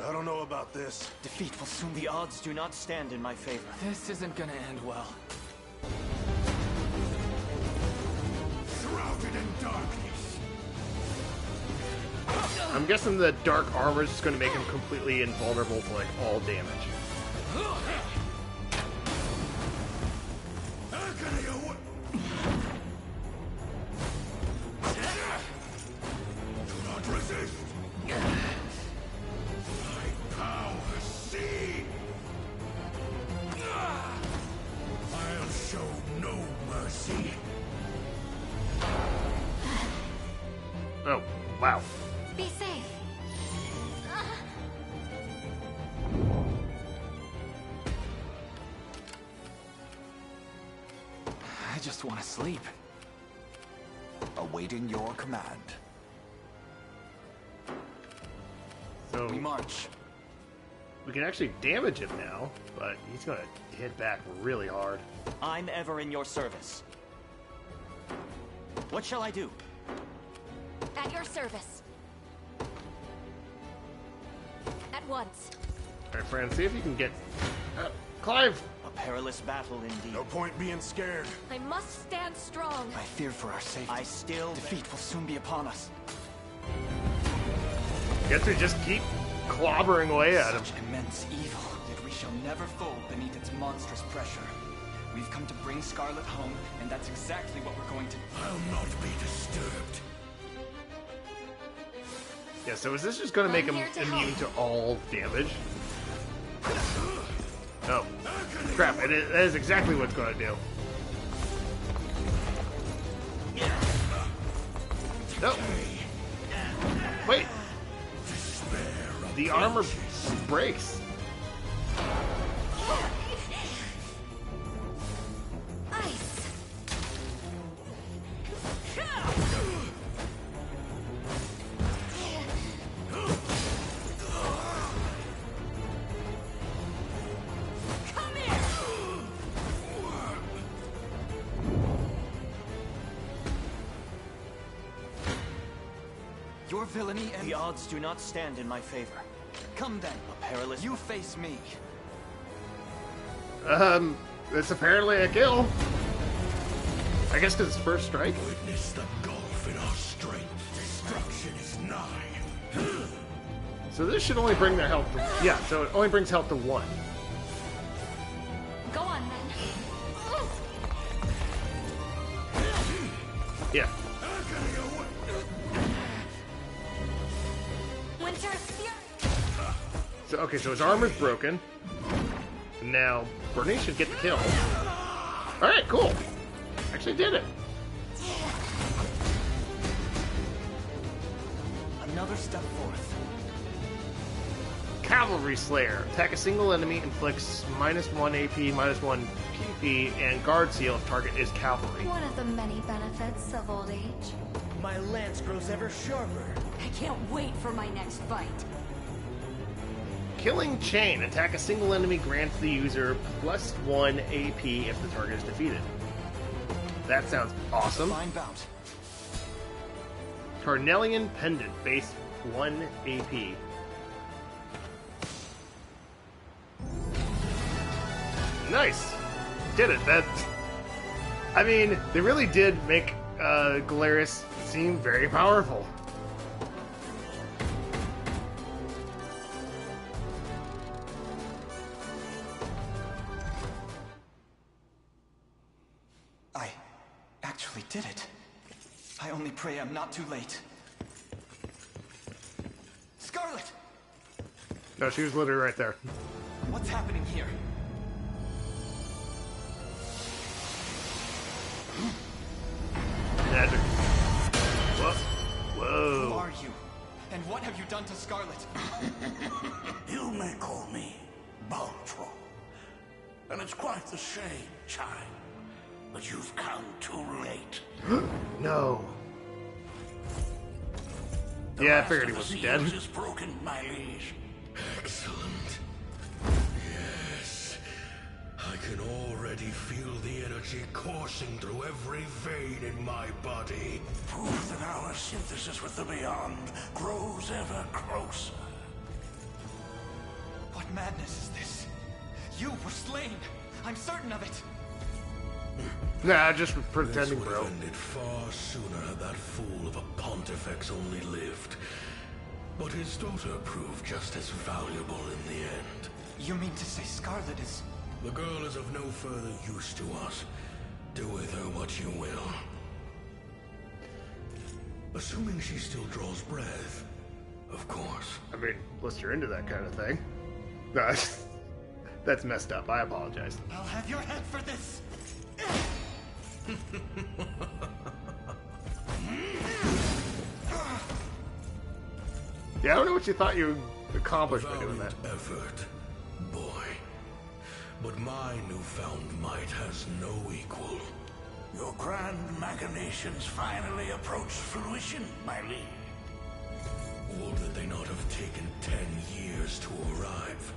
I don't know about this. Defeat will soon... The odds do not stand in my favor. This isn't gonna end well. Shrouded in darkness. I'm guessing the dark armor is just gonna make him completely invulnerable to, like, all damage. Agony away. Do not resist. My power, see. I'll show no mercy. Oh, wow. Be safe. I just want to sleep. Awaiting your command. So We march. we can actually damage him now, but he's gonna hit back really hard. I'm ever in your service. What shall I do? At your service. At once. Alright, Fran, see if you can get... Clive! A perilous battle indeed. No point being scared. I must stand strong. I fear for our safety. I still... Defeat will soon be upon us. Guess we just keep clobbering away at him. Such immense evil, yet we shall never fold beneath its monstrous pressure. We've come to bring Scarlett home, and that's exactly what we're going to... I'll not be disturbed. Yeah, so is this just gonna make him immune to all damage? Oh. Crap, that is exactly what it's gonna do. No. Wait. The armor breaks. Ice. Come here. Your villainy and... The odds do not stand in my favor. Come then. A perilous... You face me. It's apparently a kill. I guess because it's first strike. Witness the gulf in our strength. Destruction is nigh. So this should only bring their health to... Yeah, so it only brings health to 1. Go on then. Yeah. Winter's Fury. So, okay, so his armor's broken. Now, Bernice should get the kill. Alright, cool. Actually did it. Another step forth. Cavalry Slayer. Attack a single enemy, inflicts -1 AP, -1 PP, and guard seal if target is cavalry. One of the many benefits of old age. My lance grows ever sharper. I can't wait for my next fight. Killing Chain. Attack a single enemy, grants the user +1 AP if the target is defeated. That sounds awesome. Fine bout. Carnelian Pendant. Base 1 AP. Nice! Did it. That... I mean, they really did make Galerius seem very powerful. I actually did it. I only pray I'm not too late. Scarlett! No, she was literally right there. What's happening here? Magic. Whoa. Whoa. Who are you? And what have you done to Scarlett? You may call me Baltro. And it's quite the shame, child. But you've come too late. No. Yeah, I figured he was dead. Is broken, my liege. Excellent. Yes. I can already feel the energy coursing through every vein in my body. Proof that our synthesis with the beyond grows ever closer. What madness is this? You were slain. I'm certain of it. Nah, just pretending, this would bro. have ended far sooner had that fool of a Pontifex only lived. But his daughter proved just as valuable in the end. You mean to say Scarlett is... The girl is of no further use to us. Do with her what you will. Assuming she still draws breath, of course. I mean, unless you're into that kind of thing. No, that's messed up. I apologize. I'll have your head for this! Yeah, I don't know what you thought you accomplished by doing that. Effort, boy. But my newfound might has no equal. Your grand machinations finally approach fruition, my liege. Would that they not have taken 10 years to arrive.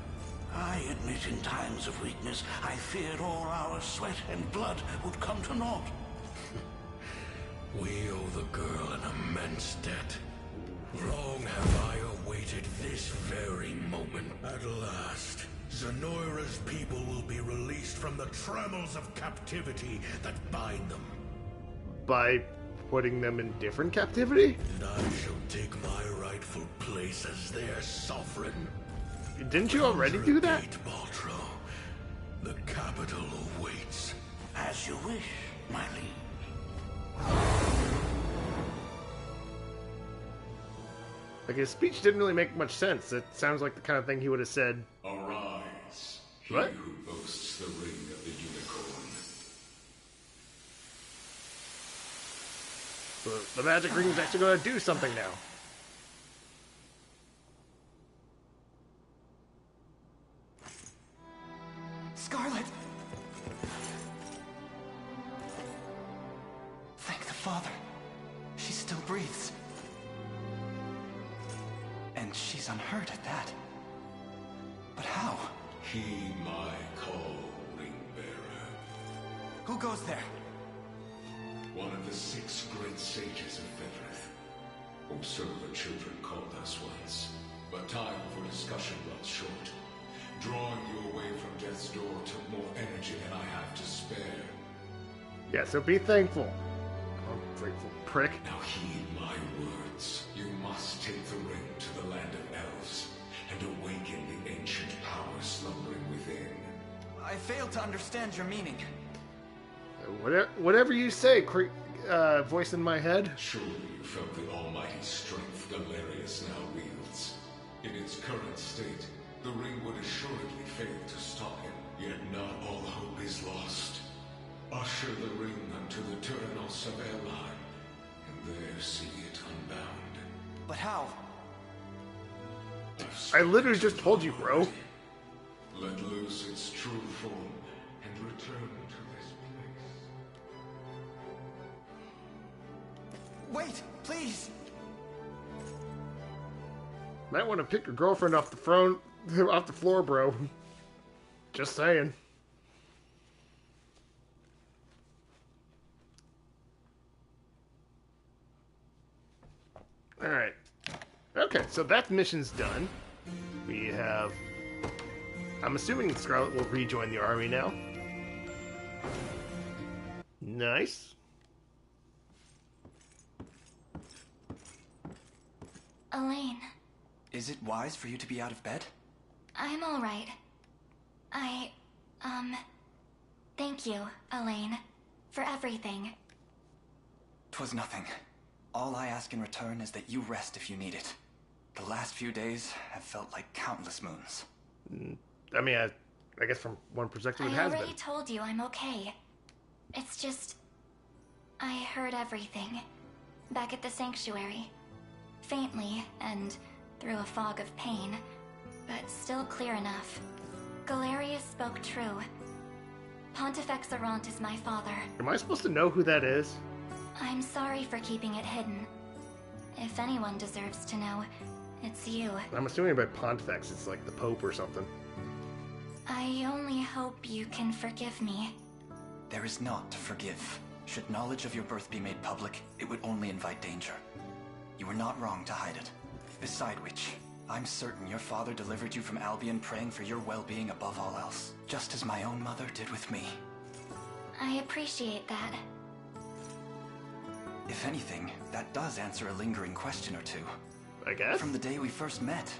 I admit in times of weakness, I feared all our sweat and blood would come to naught. We owe the girl an immense debt. Long have I awaited this very moment. At last, Zenoira's people will be from the trammels of captivity that bind them. By putting them in different captivity? And I shall take my rightful place as their sovereign. Didn't you already do that? Baltro. The capital awaits. As you wish, my liege. Like, his speech didn't really make much sense. It sounds like the kind of thing he would have said. Arise, what? He who boasts the ring of the unicorn. So the magic ring is actually going to do something now. Scarlett! Thank the Father. She still breathes. And she's unhurt at that. But how? Heed my call, ring bearer. Who goes there? One of the 6 great sages of Fedrith. Observer children called us once, but time for discussion runs short. Drawing you away from death's door took more energy than I have to spare. Yeah, so be thankful. Ungrateful prick. Now heed my words. You must take the ring to the land of elves and awaken the ancient power slumbering within. I fail to understand your meaning. Whatever you say, voice in my head. Surely you felt the almighty strength Galerius now wields. In its current state, the ring would assuredly fail to stop him. Yet not all hope is lost. Usher the ring unto the Tyrannos of Airline, and there see it unbound. But how? I literally just told you, bro. Let loose its true form and return to this place. Wait, please! Might want to pick your girlfriend off the floor, bro. Just saying. Alright. Okay, so that mission's done. We have... I'm assuming Scarlett will rejoin the army now. Nice. Elaine. Is it wise for you to be out of bed? I'm alright. Thank you, Elaine, for everything. 'Twas nothing. All I ask in return is that you rest if you need it. The last few days have felt like countless moons. I mean, I guess from one perspective it has been. I already told you I'm okay. It's just... I heard everything. Back at the sanctuary. Faintly, and through a fog of pain. But still clear enough. Galerius spoke true. Pontifex Arant is my father. Am I supposed to know who that is? I'm sorry for keeping it hidden. If anyone deserves to know, it's you. I'm assuming by Pontifex it's like the Pope or something. I only hope you can forgive me. There is naught to forgive. Should knowledge of your birth be made public, it would only invite danger. You were not wrong to hide it. Beside which, I'm certain your father delivered you from Albion praying for your well-being above all else, just as my own mother did with me. I appreciate that. If anything, that does answer a lingering question or two. I guess? From the day we first met,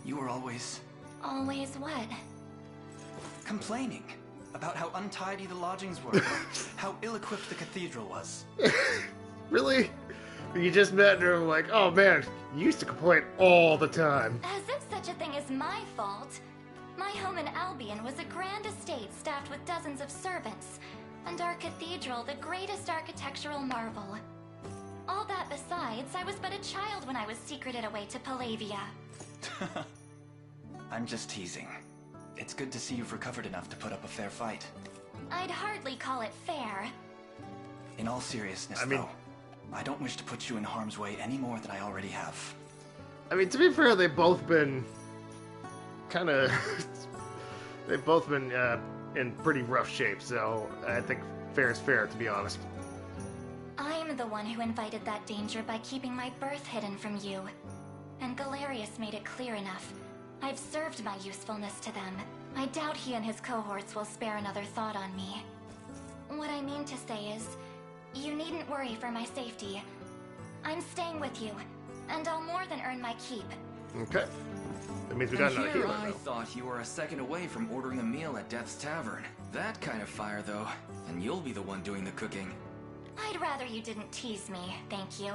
you were always... Always what? Complaining about how untidy the lodgings were, how ill-equipped the cathedral was. Really? You just met and you're like, oh man, you used to complain all the time. As if such a thing is my fault. My home in Albion was a grand estate staffed with dozens of servants, and our cathedral the greatest architectural marvel. All that besides, I was but a child when I was secreted away to Palavia. I'm just teasing. It's good to see you've recovered enough to put up a fair fight. I'd hardly call it fair. In all seriousness, though, I don't wish to put you in harm's way any more than I already have. I mean, to be fair, they've both been kind of... they've both been in pretty rough shape, so I think fair is fair, to be honest. I'm the one who invited that danger by keeping my birth hidden from you. And Galerius made it clear enough. I've served my usefulness to them. I doubt he and his cohorts will spare another thought on me. What I mean to say is, you needn't worry for my safety. I'm staying with you, and I'll more than earn my keep. Okay. That means we got another healer, I though. thought you were a second away from ordering a meal at Death's Tavern. That kind of fire, though, and you'll be the one doing the cooking. I'd rather you didn't tease me, thank you.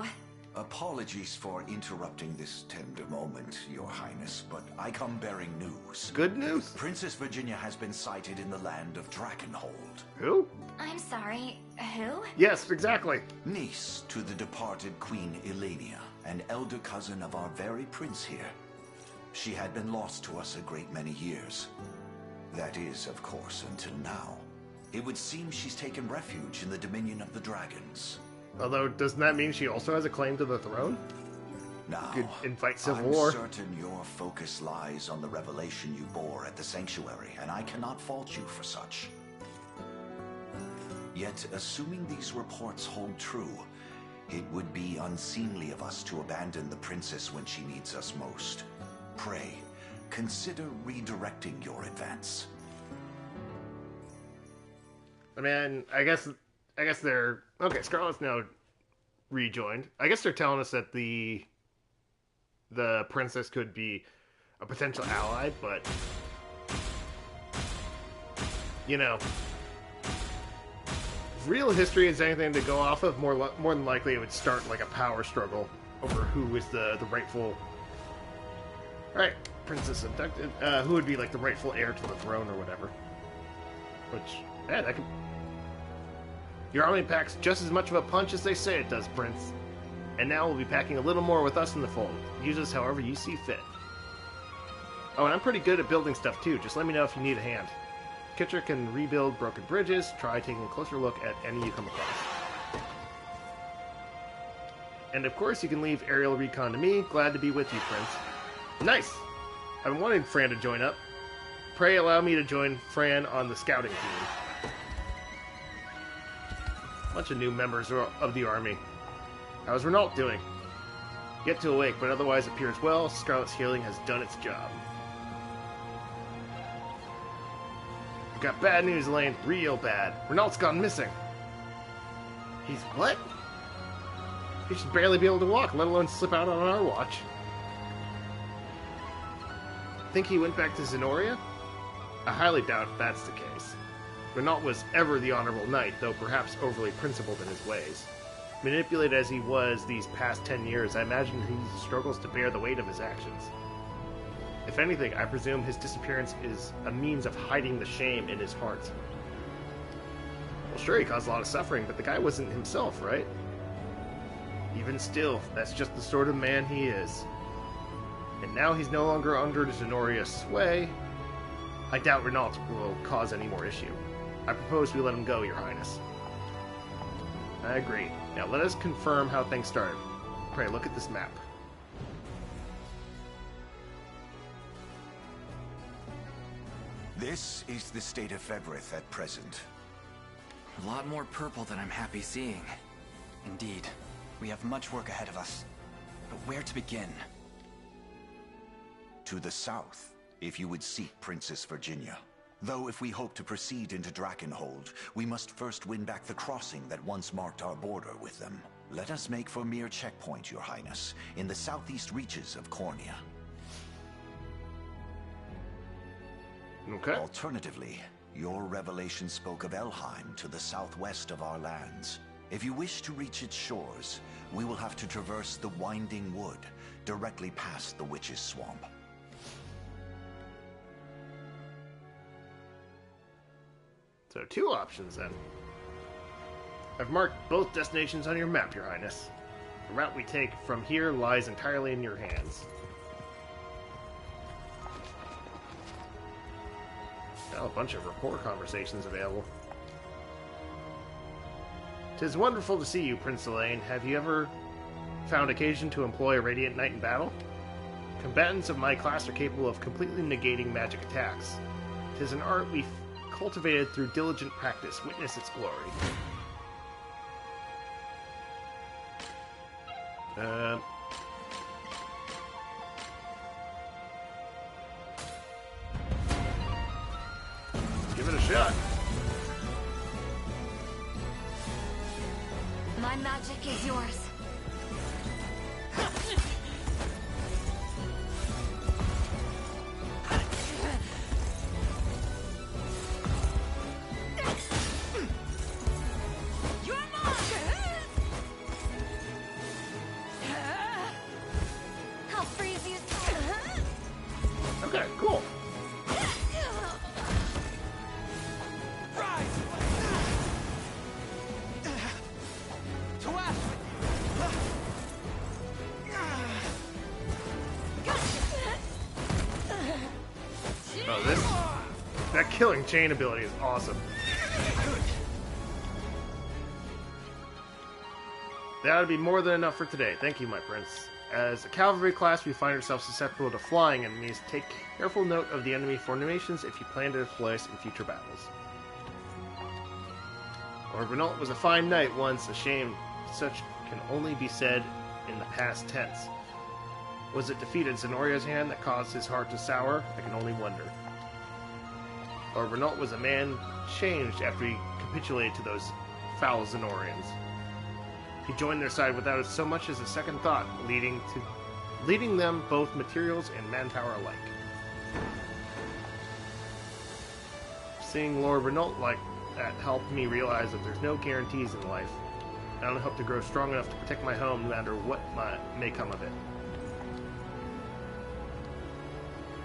Apologies for interrupting this tender moment, Your Highness, but I come bearing news. Good news? Princess Virginia has been sighted in the land of Drakenhold. Who? I'm sorry, who? Yes, exactly. Niece to the departed Queen Elenia, an elder cousin of our very prince here. She had been lost to us a great many years. That is, of course, until now. It would seem she's taken refuge in the Dominion of the Dragons. Although, doesn't that mean she also has a claim to the throne? Now, Could invite civil I'm war. certain your focus lies on the revelation you bore at the Sanctuary, and I cannot fault you for such. Yet, assuming these reports hold true, it would be unseemly of us to abandon the princess when she needs us most. Pray, consider redirecting your advance. I mean, I guess they're... Okay, Scarlett's now rejoined. I guess they're telling us that the princess could be a potential ally, but... You know... If real history is anything to go off of, more than likely it would start like a power struggle over who is the rightful... Alright, princess abducted. Who would be like the rightful heir to the throne or whatever. Which, yeah, that could... Your army packs just as much of a punch as they say it does, Prince. And now we'll be packing a little more with us in the fold. Use us however you see fit. Oh, and I'm pretty good at building stuff too. Just let me know if you need a hand. Kitcher can rebuild broken bridges. Try taking a closer look at any you come across. And of course, you can leave aerial recon to me. Glad to be with you, Prince. Nice! I've been wanting Fran to join up. Pray allow me to join Fran on the scouting team. Bunch of new members of the army. How's Renault doing? Yet to awake, but otherwise appears well. Scarlett's healing has done its job. I've got bad news, Lane. Real bad. Renault's gone missing. He's what? He should barely be able to walk, let alone slip out on our watch. Think he went back to Zenoria? I highly doubt that's the case. Renault was ever the honorable knight, though perhaps overly principled in his ways. Manipulated as he was these past 10 years, I imagine he struggles to bear the weight of his actions. If anything, I presume his disappearance is a means of hiding the shame in his heart. Well, sure, he caused a lot of suffering, but the guy wasn't himself, right? Even still, that's just the sort of man he is. And now he's no longer under Zenoria's sway. I doubt Renault will cause any more issue. I propose we let him go, Your Highness. I agree. Now let us confirm how things started. Pray, look at this map. This is the state of Febrith at present. A lot more purple than I'm happy seeing. Indeed. We have much work ahead of us. But where to begin? To the south, if you would seek Princess Virginia. Though if we hope to proceed into Drakenhold, we must first win back the crossing that once marked our border with them. Let us make for Mir Checkpoint, Your Highness, in the southeast reaches of Cornea. Okay. Alternatively, your revelation spoke of Elheim to the southwest of our lands. If you wish to reach its shores, we will have to traverse the Winding Wood, directly past the Witch's Swamp. So 2 options then. I've marked both destinations on your map, Your Highness. The route we take from here lies entirely in your hands. Got a bunch of rapport conversations available. 'Tis wonderful to see you, Prince Elaine. Have you ever found occasion to employ a Radiant Knight in battle? Combatants of my class are capable of completely negating magic attacks. 'Tis an art we've cultivated through diligent practice. Witness its glory. shot. My magic is yours. I'll freeze you. Okay, cool. Oh, that killing chain ability is awesome. That would be more than enough for today. Thank you, my prince. As a cavalry class, we find ourselves susceptible to flying enemies. Take careful note of the enemy formations if you plan to deploy us in future battles. Overlord was a fine knight once, a shame such can only be said in the past tense. Was it defeated Zenoria's hand that caused his heart to sour? I can only wonder. Overlord was a man changed after he capitulated to those foul Zenorians. He joined their side without so much as a second thought, leading them both materials and manpower alike. Seeing Lord Renault like that helped me realize that there's no guarantees in life. I only hope to grow strong enough to protect my home no matter what may come of it.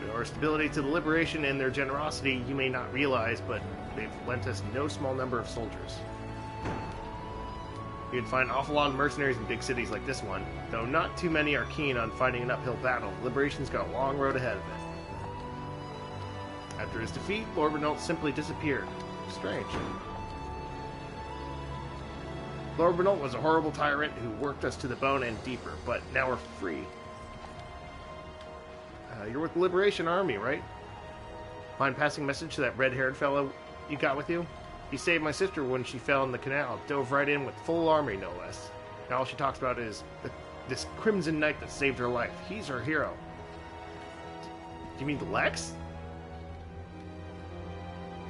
Their stability to the Liberation and their generosity you may not realize, but they've lent us no small number of soldiers. You can find an awful lot of mercenaries in big cities like this one, though not too many are keen on fighting an uphill battle. Liberation's got a long road ahead of it. After his defeat, Lord Renault simply disappeared. Strange. Lord Renault was a horrible tyrant who worked us to the bone and deeper, but now we're free. You're with the Liberation Army, right? Mind passing a message to that red-haired fellow you got with you? He saved my sister when she fell in the canal, dove right in with full army, no less. Now all she talks about is this Crimson Knight that saved her life. He's her hero. Do you mean Lex?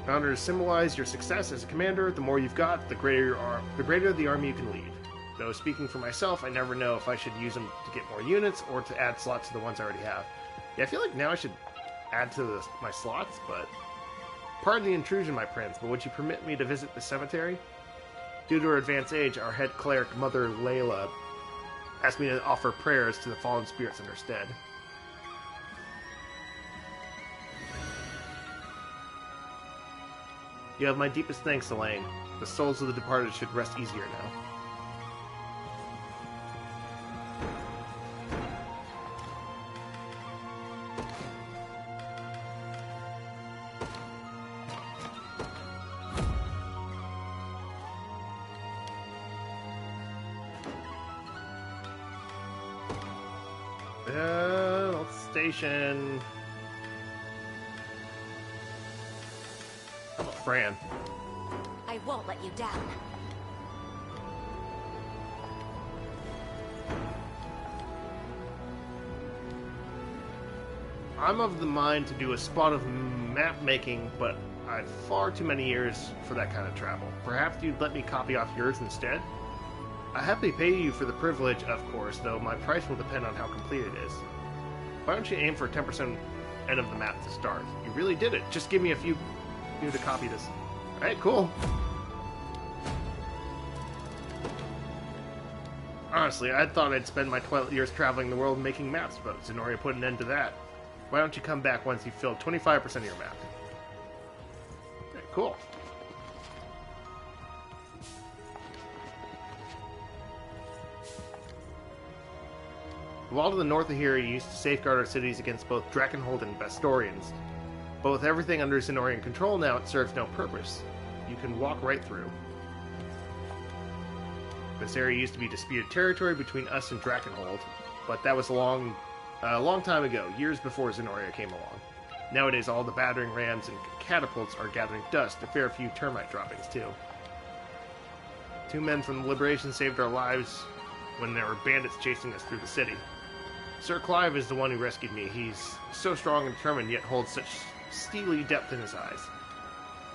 Honor to symbolize your success as a commander. The more you've got, the greater the army you can lead. Though speaking for myself, I never know if I should use them to get more units or to add slots to the ones I already have. Yeah, I feel like now I should add to my slots, but... Pardon the intrusion, my prince, but would you permit me to visit the cemetery? Due to her advanced age, our head cleric, Mother Layla, asked me to offer prayers to the fallen spirits in her stead. You have my deepest thanks, Elaine. The souls of the departed should rest easier now. Station. How about Fran? I won't let you down. I'm of the mind to do a spot of map making, but I've far too many years for that kind of travel. Perhaps you'd let me copy off yours instead? I happily pay you for the privilege, of course, though my price will depend on how complete it is. Why don't you aim for 10% end of the map to start? You really did it. Just give me a few to copy this. Alright, cool. Honestly, I thought I'd spend my 12 years traveling the world making maps, but Zenoria put an end to that. Why don't you come back once you've filled 25% of your map? Okay, cool. The wall to the north of here used to safeguard our cities against both Drakenhold and Bastorians. But with everything under Zenorian control now, it serves no purpose. You can walk right through. This area used to be disputed territory between us and Drakenhold, but that was a long time ago, years before Zenoria came along. Nowadays, all the battering rams and catapults are gathering dust, a fair few termite droppings too. 2 men from the Liberation saved our lives when there were bandits chasing us through the city. Sir Clive is the one who rescued me. He's so strong and determined, yet holds such steely depth in his eyes.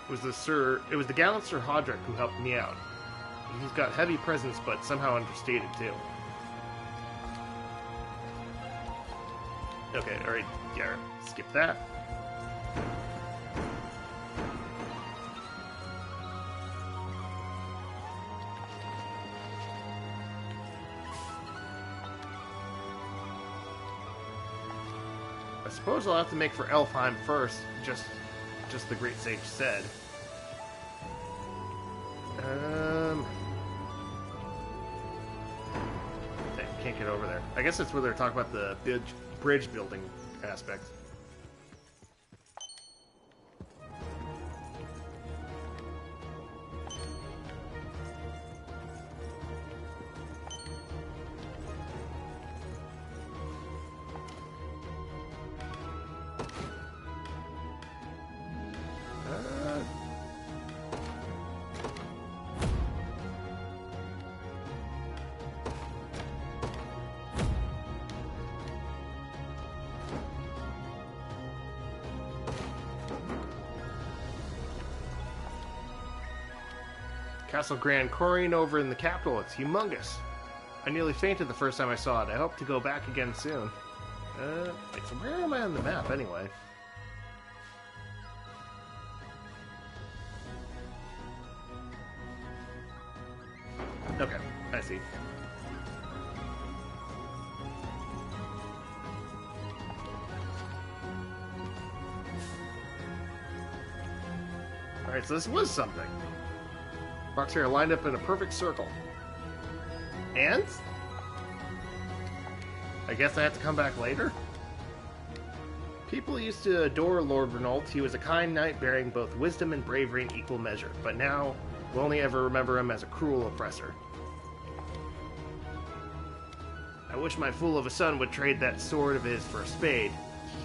It was the gallant Sir Hodrick who helped me out. He's got heavy presence, but somehow understated too. Okay, alright, yeah, skip that. I suppose I'll have to make for Elfheim first, just the great sage said. Can't get over there. I guess that's where they're talking about the bridge building aspect. Castle Grand Corrine over in the capital. It's humongous. I nearly fainted the first time I saw it. I hope to go back again soon. Wait, so where am I on the map anyway? Okay, I see. Alright, so this was something. Rocks here are lined up in a perfect circle. And? I guess I have to come back later? People used to adore Lord Renault. He was a kind knight bearing both wisdom and bravery in equal measure. But now, we'll only ever remember him as a cruel oppressor. I wish my fool of a son would trade that sword of his for a spade.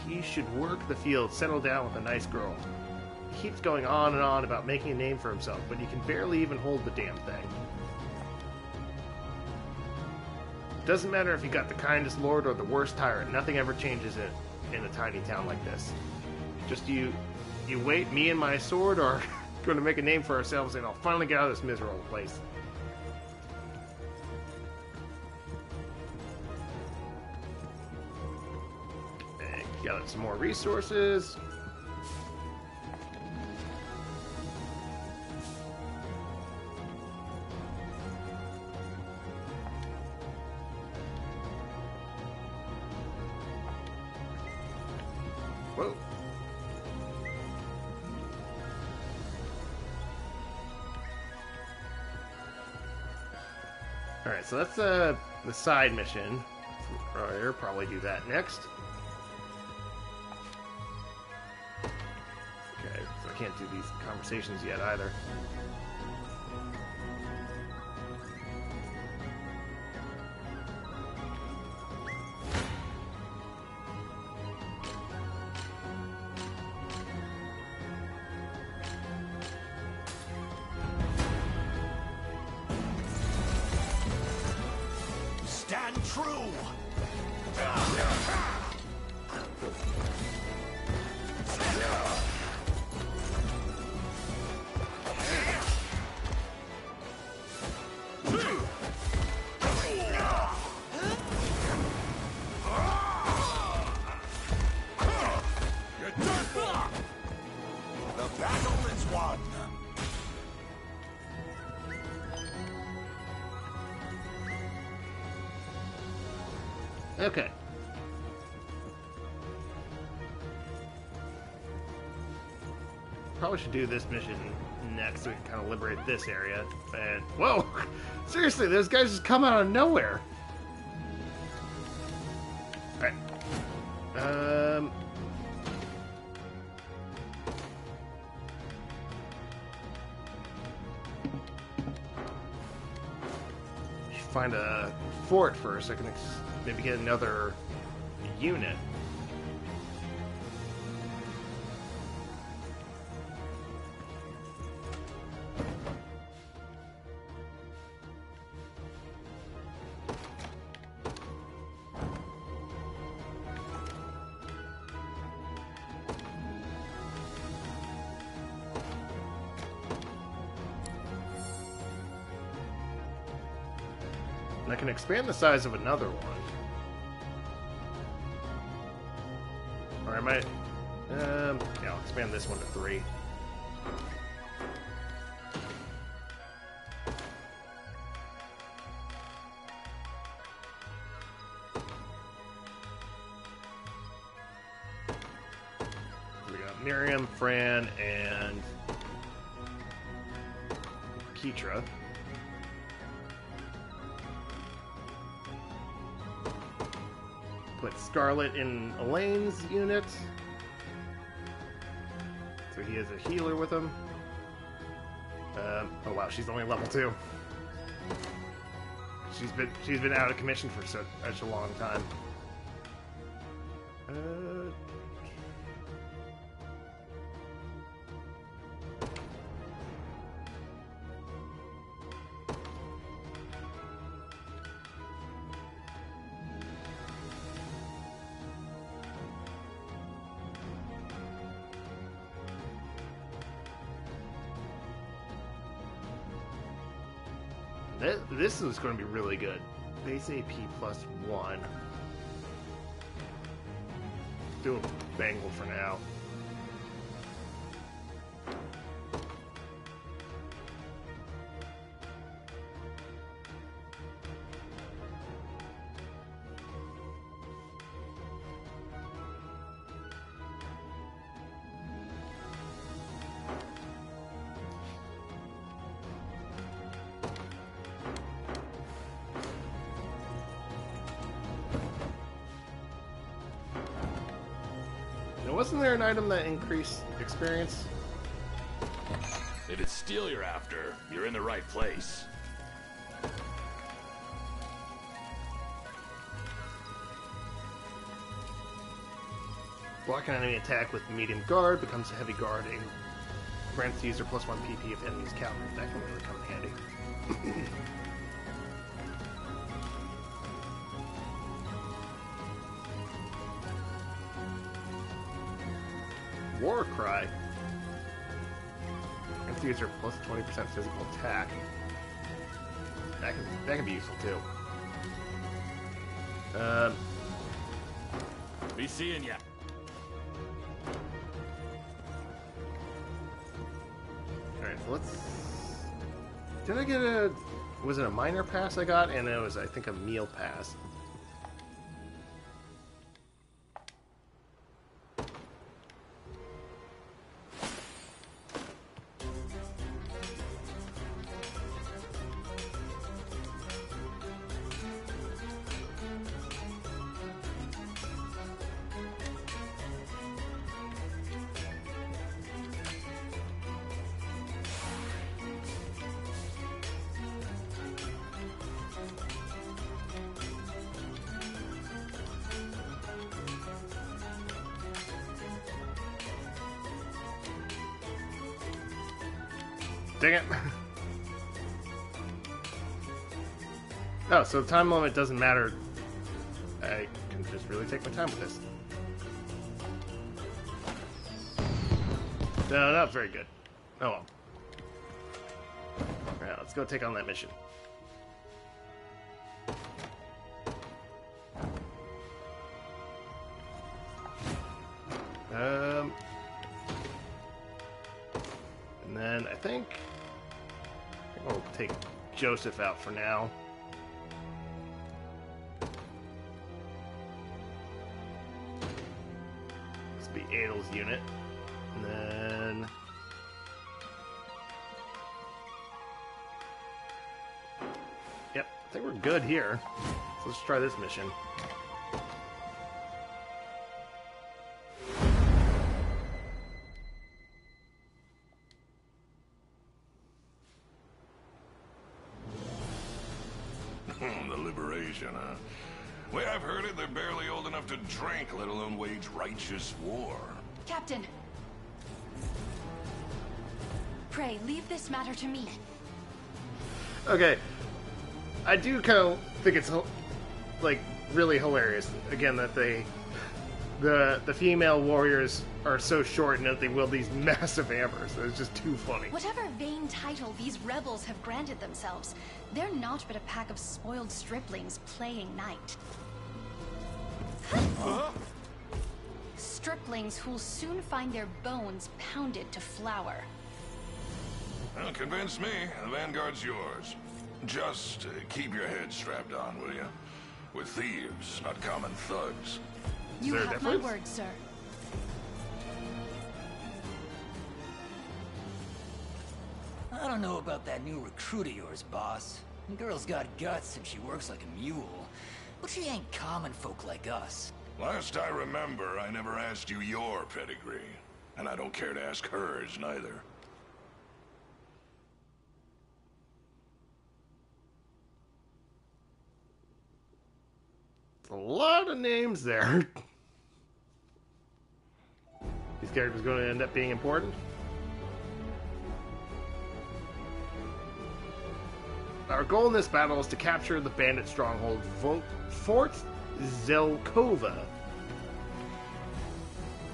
He should work the field, settle down with a nice girl. He keeps going on and on about making a name for himself, but he can barely even hold the damn thing. Doesn't matter if you got the kindest lord or the worst tyrant, nothing ever changes it in a tiny town like this. Just you wait, me and my sword are going to make a name for ourselves, and I'll finally get out of this miserable place. And gather some more resources. Whoa. Alright, so that's the side mission. I'll probably do that next. Okay, so I can't do these conversations yet either. Stand true! You're done for! The battle is won! Okay. Probably should do this mission next so we can kind of liberate this area. And whoa! Seriously, those guys just come out of nowhere. Alright. Should find a fort first. I can maybe get another unit. I can expand the size of another one. Or I might... yeah, I'll expand this one to 3. We got Miriam, Fran, and Keitra. Put Scarlett in Elaine's unit. So he has a healer with him. Oh wow, she's only level 2. She's been out of commission for such a long time. This is going to be really good. Base AP +1. Doing Bangle for now. Wasn't there an item that increased experience? If it's steel you're after, you're in the right place. Block an enemy attack with medium guard becomes a heavy guard and grants the user +1 PP if enemies counter. That can really come in handy. War Cry. Grants the user +20% physical attack. That can be useful too. Be seeing ya. Alright, so let's... Did I get a... Was it a minor pass I got? And it was, I think, a meal pass. Dang it. Oh, so the time limit doesn't matter. I can just really take my time with this. No, not very good. Oh well. Alright, let's go take on that mission. And then I think we'll take Joseph out for now. This will be Adel's unit. And then... Yep, I think we're good here. So let's try this mission. The liberation, huh? Way I've heard it, they're barely old enough to drink, let alone wage righteous war. Captain! Pray, leave this matter to me. Okay. I do kind of think it's, like, really hilarious, again, that they the female warriors are so short and that they wield these massive hammers. It's just too funny. Whatever vain title these rebels have granted themselves, they're not but a pack of spoiled striplings playing knight. Striplings who'll soon find their bones pounded to flour. Well, convince me. The Vanguard's yours. Just keep your head strapped on, will you? We're thieves, not common thugs. You have my word, sir. I don't know about that new recruit of yours, boss. The girl's got guts and she works like a mule. But she ain't common folk like us. Last I remember, I never asked you your pedigree. And I don't care to ask hers, neither. A lot of names there. These characters are going to end up being important. Our goal in this battle is to capture the bandit stronghold Fort Zelkova.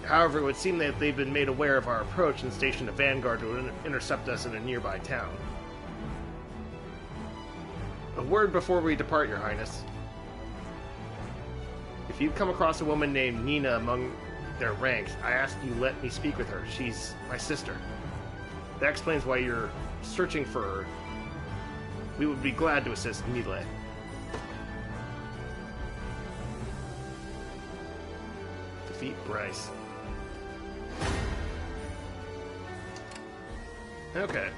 However, it would seem that they've been made aware of our approach and stationed a vanguard to intercept us in a nearby town. A word before we depart, Your Highness. If you come across a woman named Nina among their ranks, I ask you let me speak with her. She's my sister. That explains why you're searching for her. We would be glad to assist Mile. Defeat Bryce. Okay.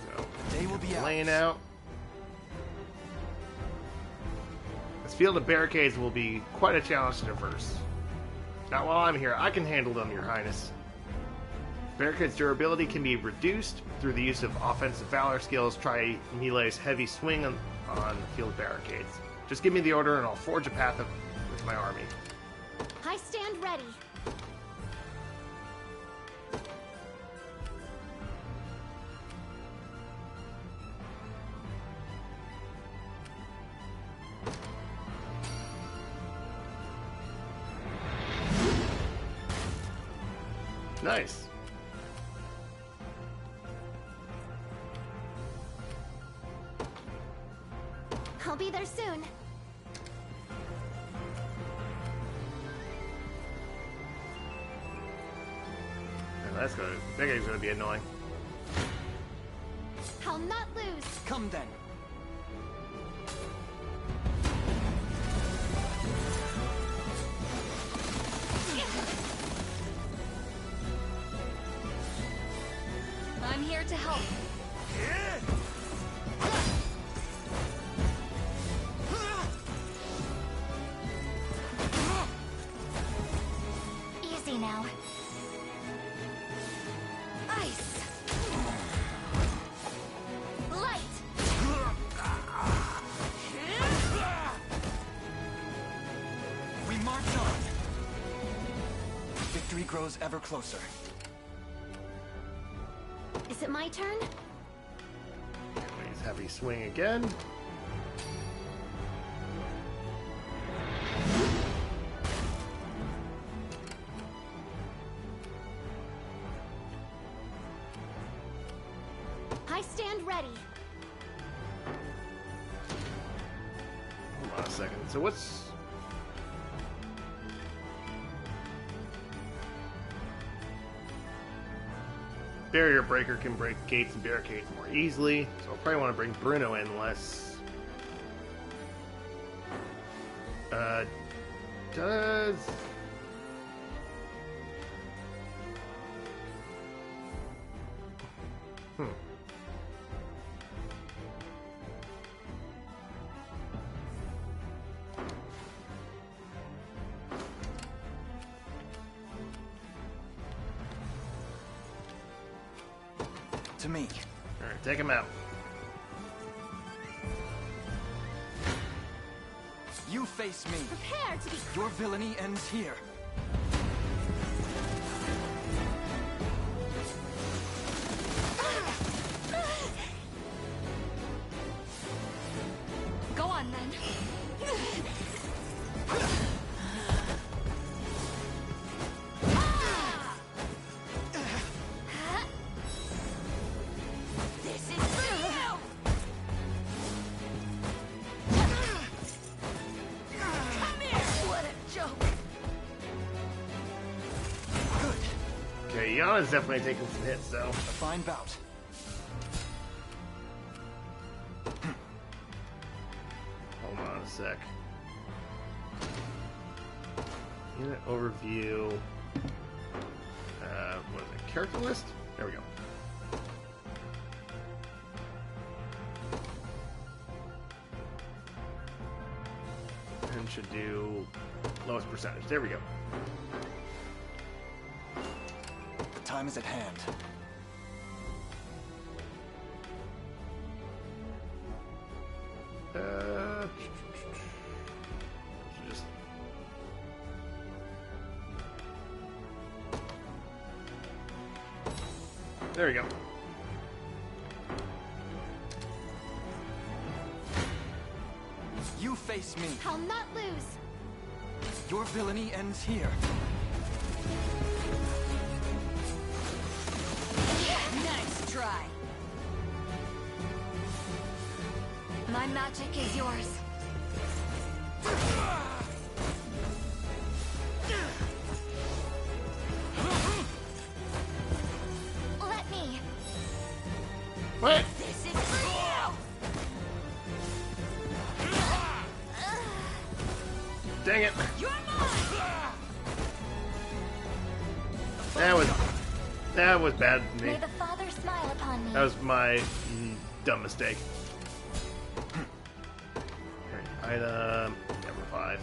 So, they will be laying out. This field of barricades will be quite a challenge to traverse. Not while I'm here. I can handle them, Your Highness. Barricade's durability can be reduced through the use of offensive valor skills. Try Mile's heavy swing on field barricades. Just give me the order and I'll forge a path with my army. I stand ready. Nice. I'll be there soon. And that guy's gonna be annoying. I'll not lose. Come then. I'm here to help. Easy now. Ice. Light. We march on. Victory grows ever closer. Is it my turn? Anyways, heavy swing again. I stand ready. Hold on a second. So what's... Barrier breaker can break gates and barricades more easily, so I'll probably want to bring Bruno in less. Does... To me. Alright, take him out. You face me. Prepare to be... Your villainy ends here. Go on, then. Kitana's definitely taking some hits, though. A fine bout. Hold on a sec. Unit overview. What is it? Character list? There we go. And should do lowest percentage. There we go. The time is at hand. Just there we go. You face me. I'll not lose. Your villainy ends here. Nice try. My magic is yours. Let me. What? This is for you. Dang it. You're mine. That was bad of me. May the Father smile upon me. That was my dumb mistake. Alright, item number 5.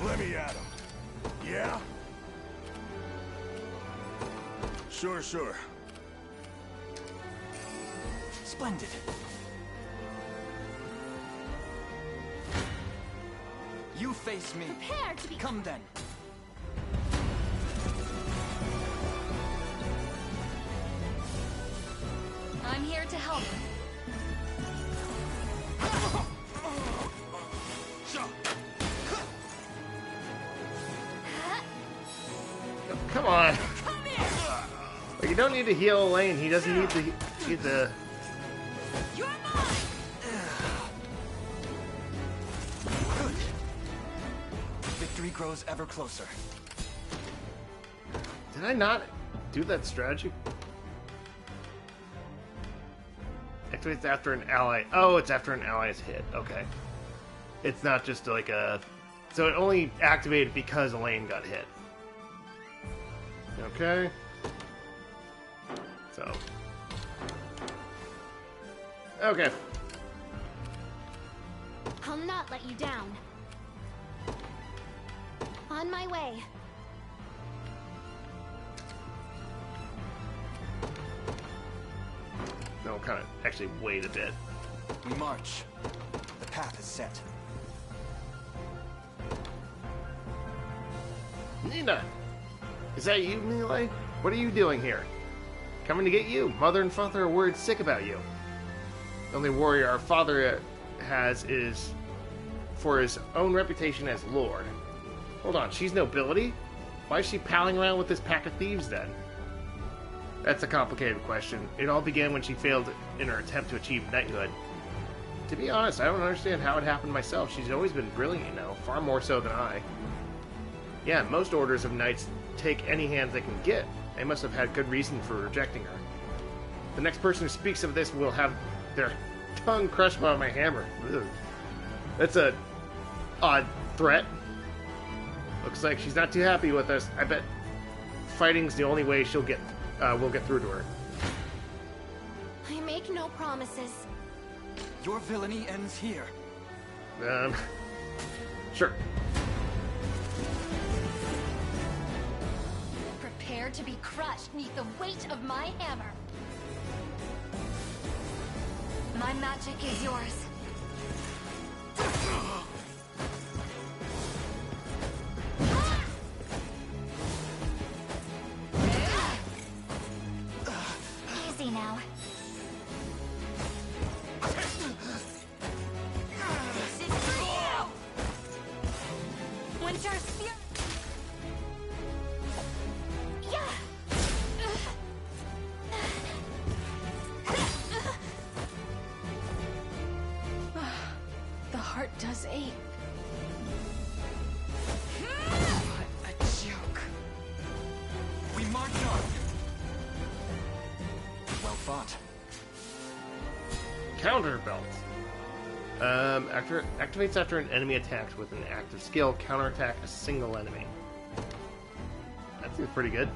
Let me at him. Yeah? Sure. Splendid. You face me. Prepare to be. Come then. I'm here to help. Come on. Like, you don't need to heal Elaine. He doesn't need the. You're mine. Victory grows ever closer. Did I not do that strategy? Activates after an ally. Oh, it's after an ally is hit. Okay. It's not just like a. So it only activated because Elaine got hit. Okay. So. Okay. I'll not let you down. On my way. No, we'll kind of actually wait a bit. We march. The path is set. Nina! Is that you, Melee? What are you doing here? Coming to get you. Mother and father are worried sick about you. The only warrior our father has is for his own reputation as Lord. Hold on, she's nobility? Why is she palling around with this pack of thieves then? That's a complicated question. It all began when she failed in her attempt to achieve knighthood. To be honest, I don't understand how it happened myself. She's always been brilliant, you know, far more so than I. Yeah, most orders of knights take any hand they can get. They must have had good reason for rejecting her. The next person who speaks of this will have their tongue crushed by my hammer. Ugh. That's a odd threat. Looks like she's not too happy with us. I bet fighting's the only way we'll get through to her. I make no promises. Your villainy ends here. Sure. Prepare to be crushed beneath the weight of my hammer. My magic is yours. Easy now. This is for you. Winter's Fury. Yeah. March on! Well fought. Counter belt. Activates after an enemy attacks with an active skill. Counterattack a single enemy. That seems pretty good.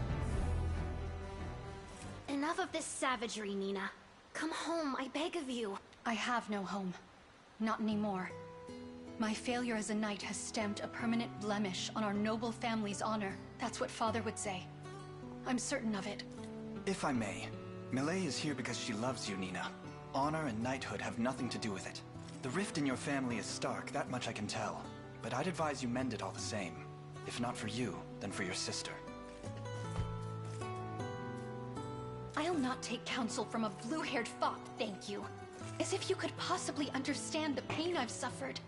Enough of this savagery, Nina. Come home, I beg of you. I have no home. Not anymore. My failure as a knight has stamped a permanent blemish on our noble family's honor. That's what Father would say. I'm certain of it. If I may, Millet is here because she loves you, Nina. Honor and knighthood have nothing to do with it. The rift in your family is stark, that much I can tell. But I'd advise you mend it all the same. If not for you, then for your sister. I'll not take counsel from a blue-haired fop, thank you. As if you could possibly understand the pain I've suffered.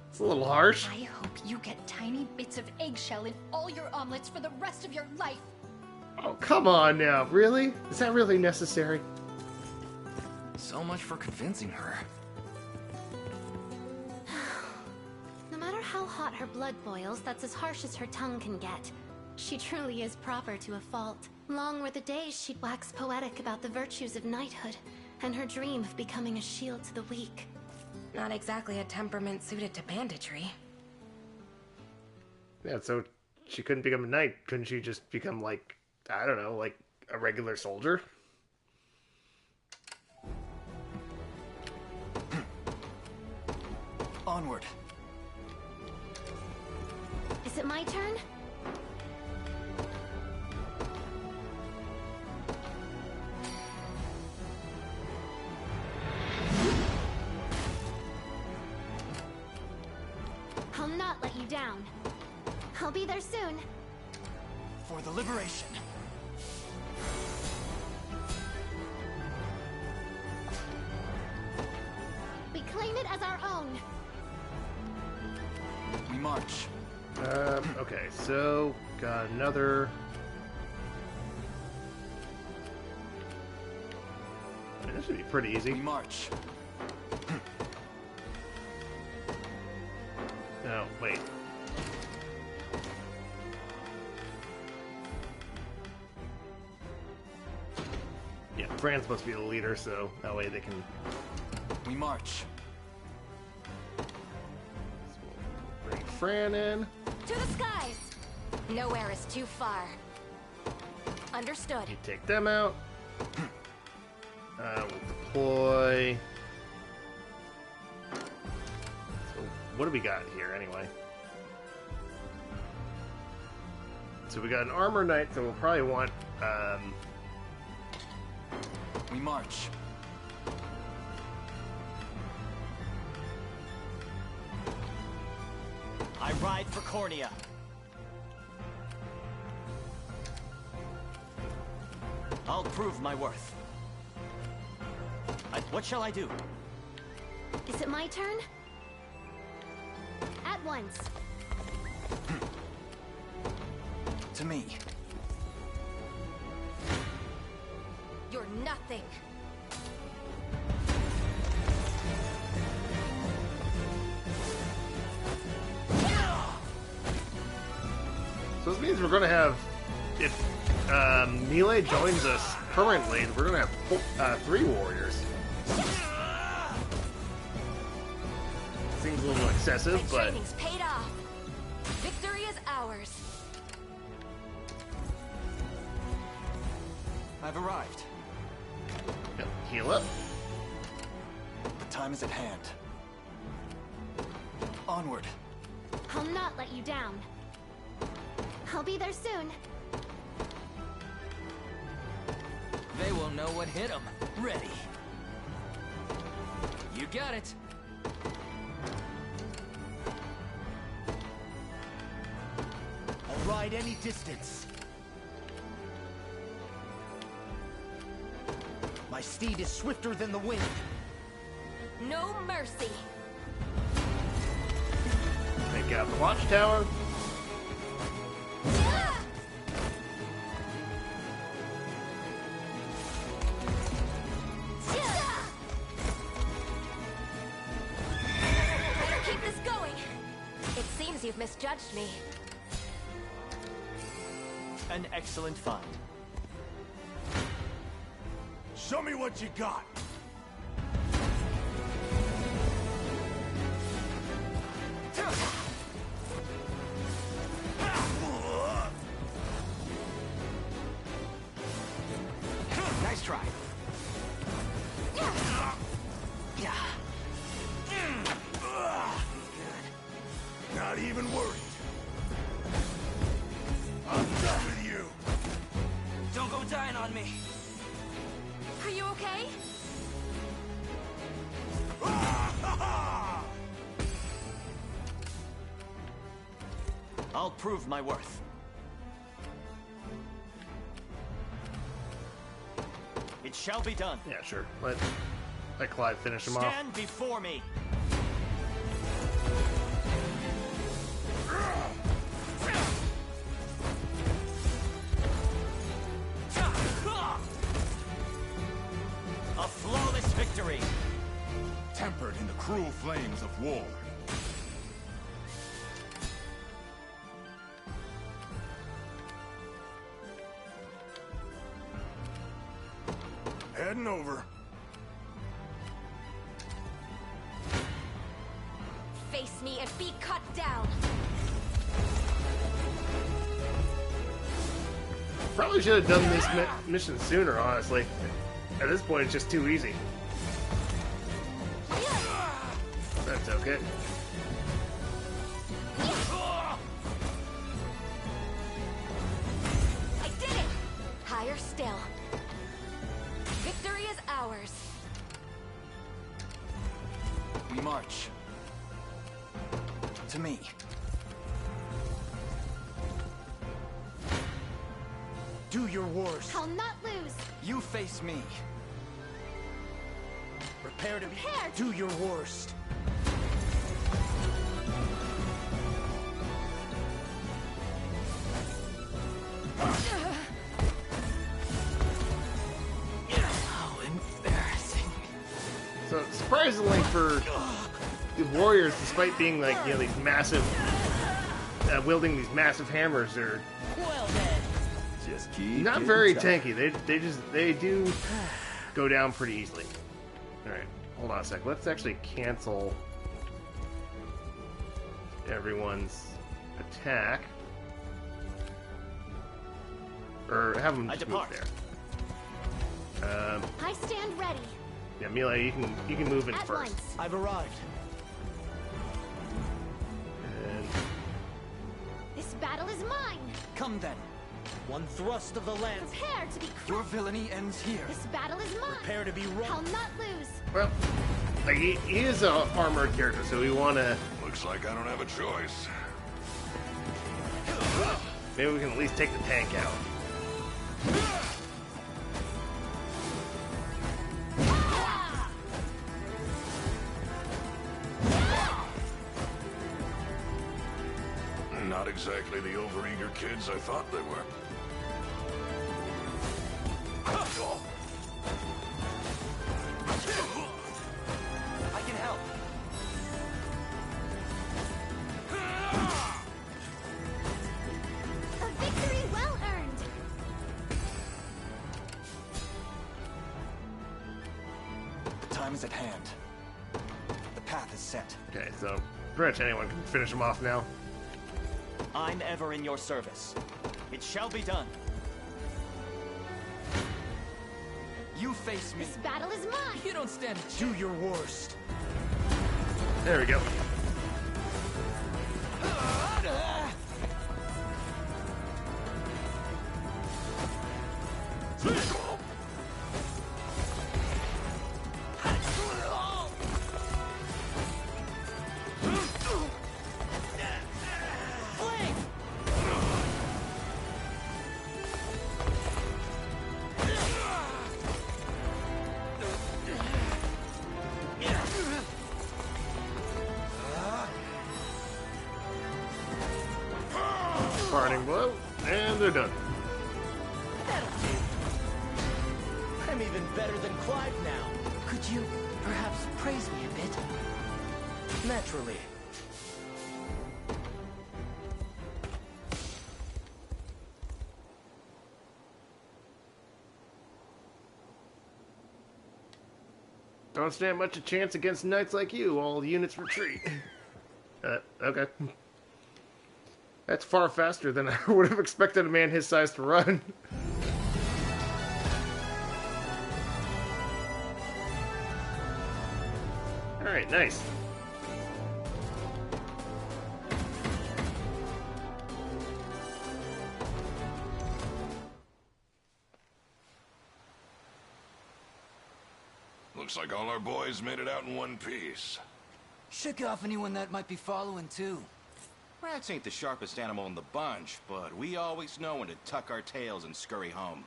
It's a little harsh. I hope you get tiny bits of eggshell in all your omelets for the rest of your life. Oh, come on now. Really? Is that really necessary? So much for convincing her. No matter how hot her blood boils, that's as harsh as her tongue can get. She truly is proper to a fault. Long were the days she'd wax poetic about the virtues of knighthood, and her dream of becoming a shield to the weak. Not exactly a temperament suited to banditry. Yeah, so she couldn't become a knight. Couldn't she just become, like, I don't know, like a regular soldier? Onward. Is it my turn? I'll not let you down. I'll be there soon. For the liberation. We claim it as our own. We march. Okay, so got another. I mean, this should be pretty easy. We march. No, wait. Yeah, Fran's supposed to be the leader, so that way they can. We march. Bring Fran in. To the skies! Nowhere is too far. Understood. You take them out. We'll deploy. So, what do we got here anyway? So we got an armor knight, so we'll probably want. We march. I ride for Cornea. I'll prove my worth. What shall I do? Is it my turn? At once. To me. You're nothing. So this means we're going to have, if Melee joins us permanently, we're going to have 3 warriors. Seems a little excessive, The but training's paid off. Victory is ours. I've arrived. Yep, heal up. The time is at hand. Onward. I'll not let you down. I'll be there soon. They will know what hit them. Ready. You got it. I'll ride any distance. My steed is swifter than the wind. No mercy. Take out the watchtower. Better keep this going. It seems you've misjudged me. An excellent find. Show me what you got. Nice try. Not even worried. I'm done with you. Don't go dying on me. Are you okay? I'll prove my worth. It shall be done. Yeah, sure. Let Clive finish him off. Stand before me. A flawless victory. Tempered in the cruel flames of war. Heading over. Face me and be cut down. Probably should have done this mission sooner, honestly. At this point, it's just too easy. That's okay. I did it! Higher still. Victory is ours. We march. To me. Do your worst. I'll not lose. You face me. Prepare to be. Prepare. Do your worst. How embarrassing. So surprisingly for the warriors, despite being like, you know, these massive, wielding these massive hammers, they're Well then. Just keep not getting very tough. tanky. They do go down pretty easily. All right, hold on a sec. Let's actually cancel everyone's attack, or have them just move there. I stand ready. Yeah, Mila, you can move in At first. once. I've arrived. And This battle is mine. Come then. One thrust of the lance. Prepare to be Your crushed. villainy ends here. This battle is mine. Prepare to be I'll wrong. not lose. well, like he is a armored character, so we want to. Looks like I don't have a choice. Maybe we can at least take the tank out. Not exactly the overeager kids I thought they were. I can help. A victory well earned. The time is at hand. The path is set. Okay, so pretty much anyone can finish him off now. I'm ever in your service. It shall be done. You face me. This battle is mine. You don't stand a chance. Do your worst. There we go. Parting blow, and they're done. That'll do. I'm even better than Clive now. Could you perhaps praise me a bit? Naturally. Don't stand much a chance against knights like you. All units retreat. Okay. That's far faster than I would have expected a man his size to run. Alright, nice. Looks like all our boys made it out in one piece. Shook off anyone that might be following, too. Rats ain't the sharpest animal in the bunch, but we always know when to tuck our tails and scurry home.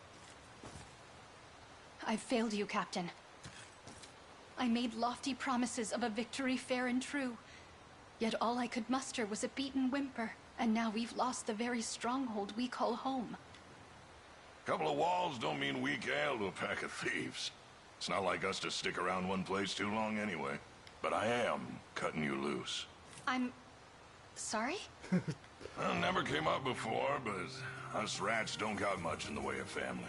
I've failed you, Captain. I made lofty promises of a victory fair and true. Yet all I could muster was a beaten whimper, and now we've lost the very stronghold we call home. Couple of walls don't mean weak ale to a pack of thieves. It's not like us to stick around one place too long anyway. But I am cutting you loose. I'm... sorry? Well, never came up before, but us rats don't got much in the way of family.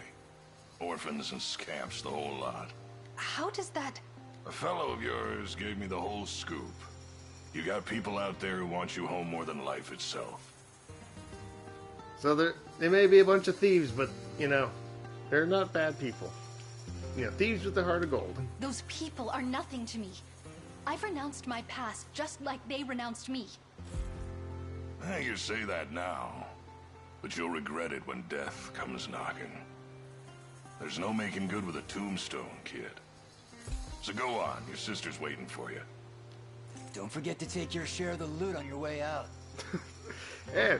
Orphans and scamps, the whole lot. How does that... A fellow of yours gave me the whole scoop. You got people out there who want you home more than life itself. So they may be a bunch of thieves, but, you know, they're not bad people. You know, thieves with a heart of gold. Those people are nothing to me. I've renounced my past just like they renounced me. You say that now, but you'll regret it when death comes knocking. There's no making good with a tombstone, kid. So go on, your sister's waiting for you. Don't forget to take your share of the loot on your way out. Yeah,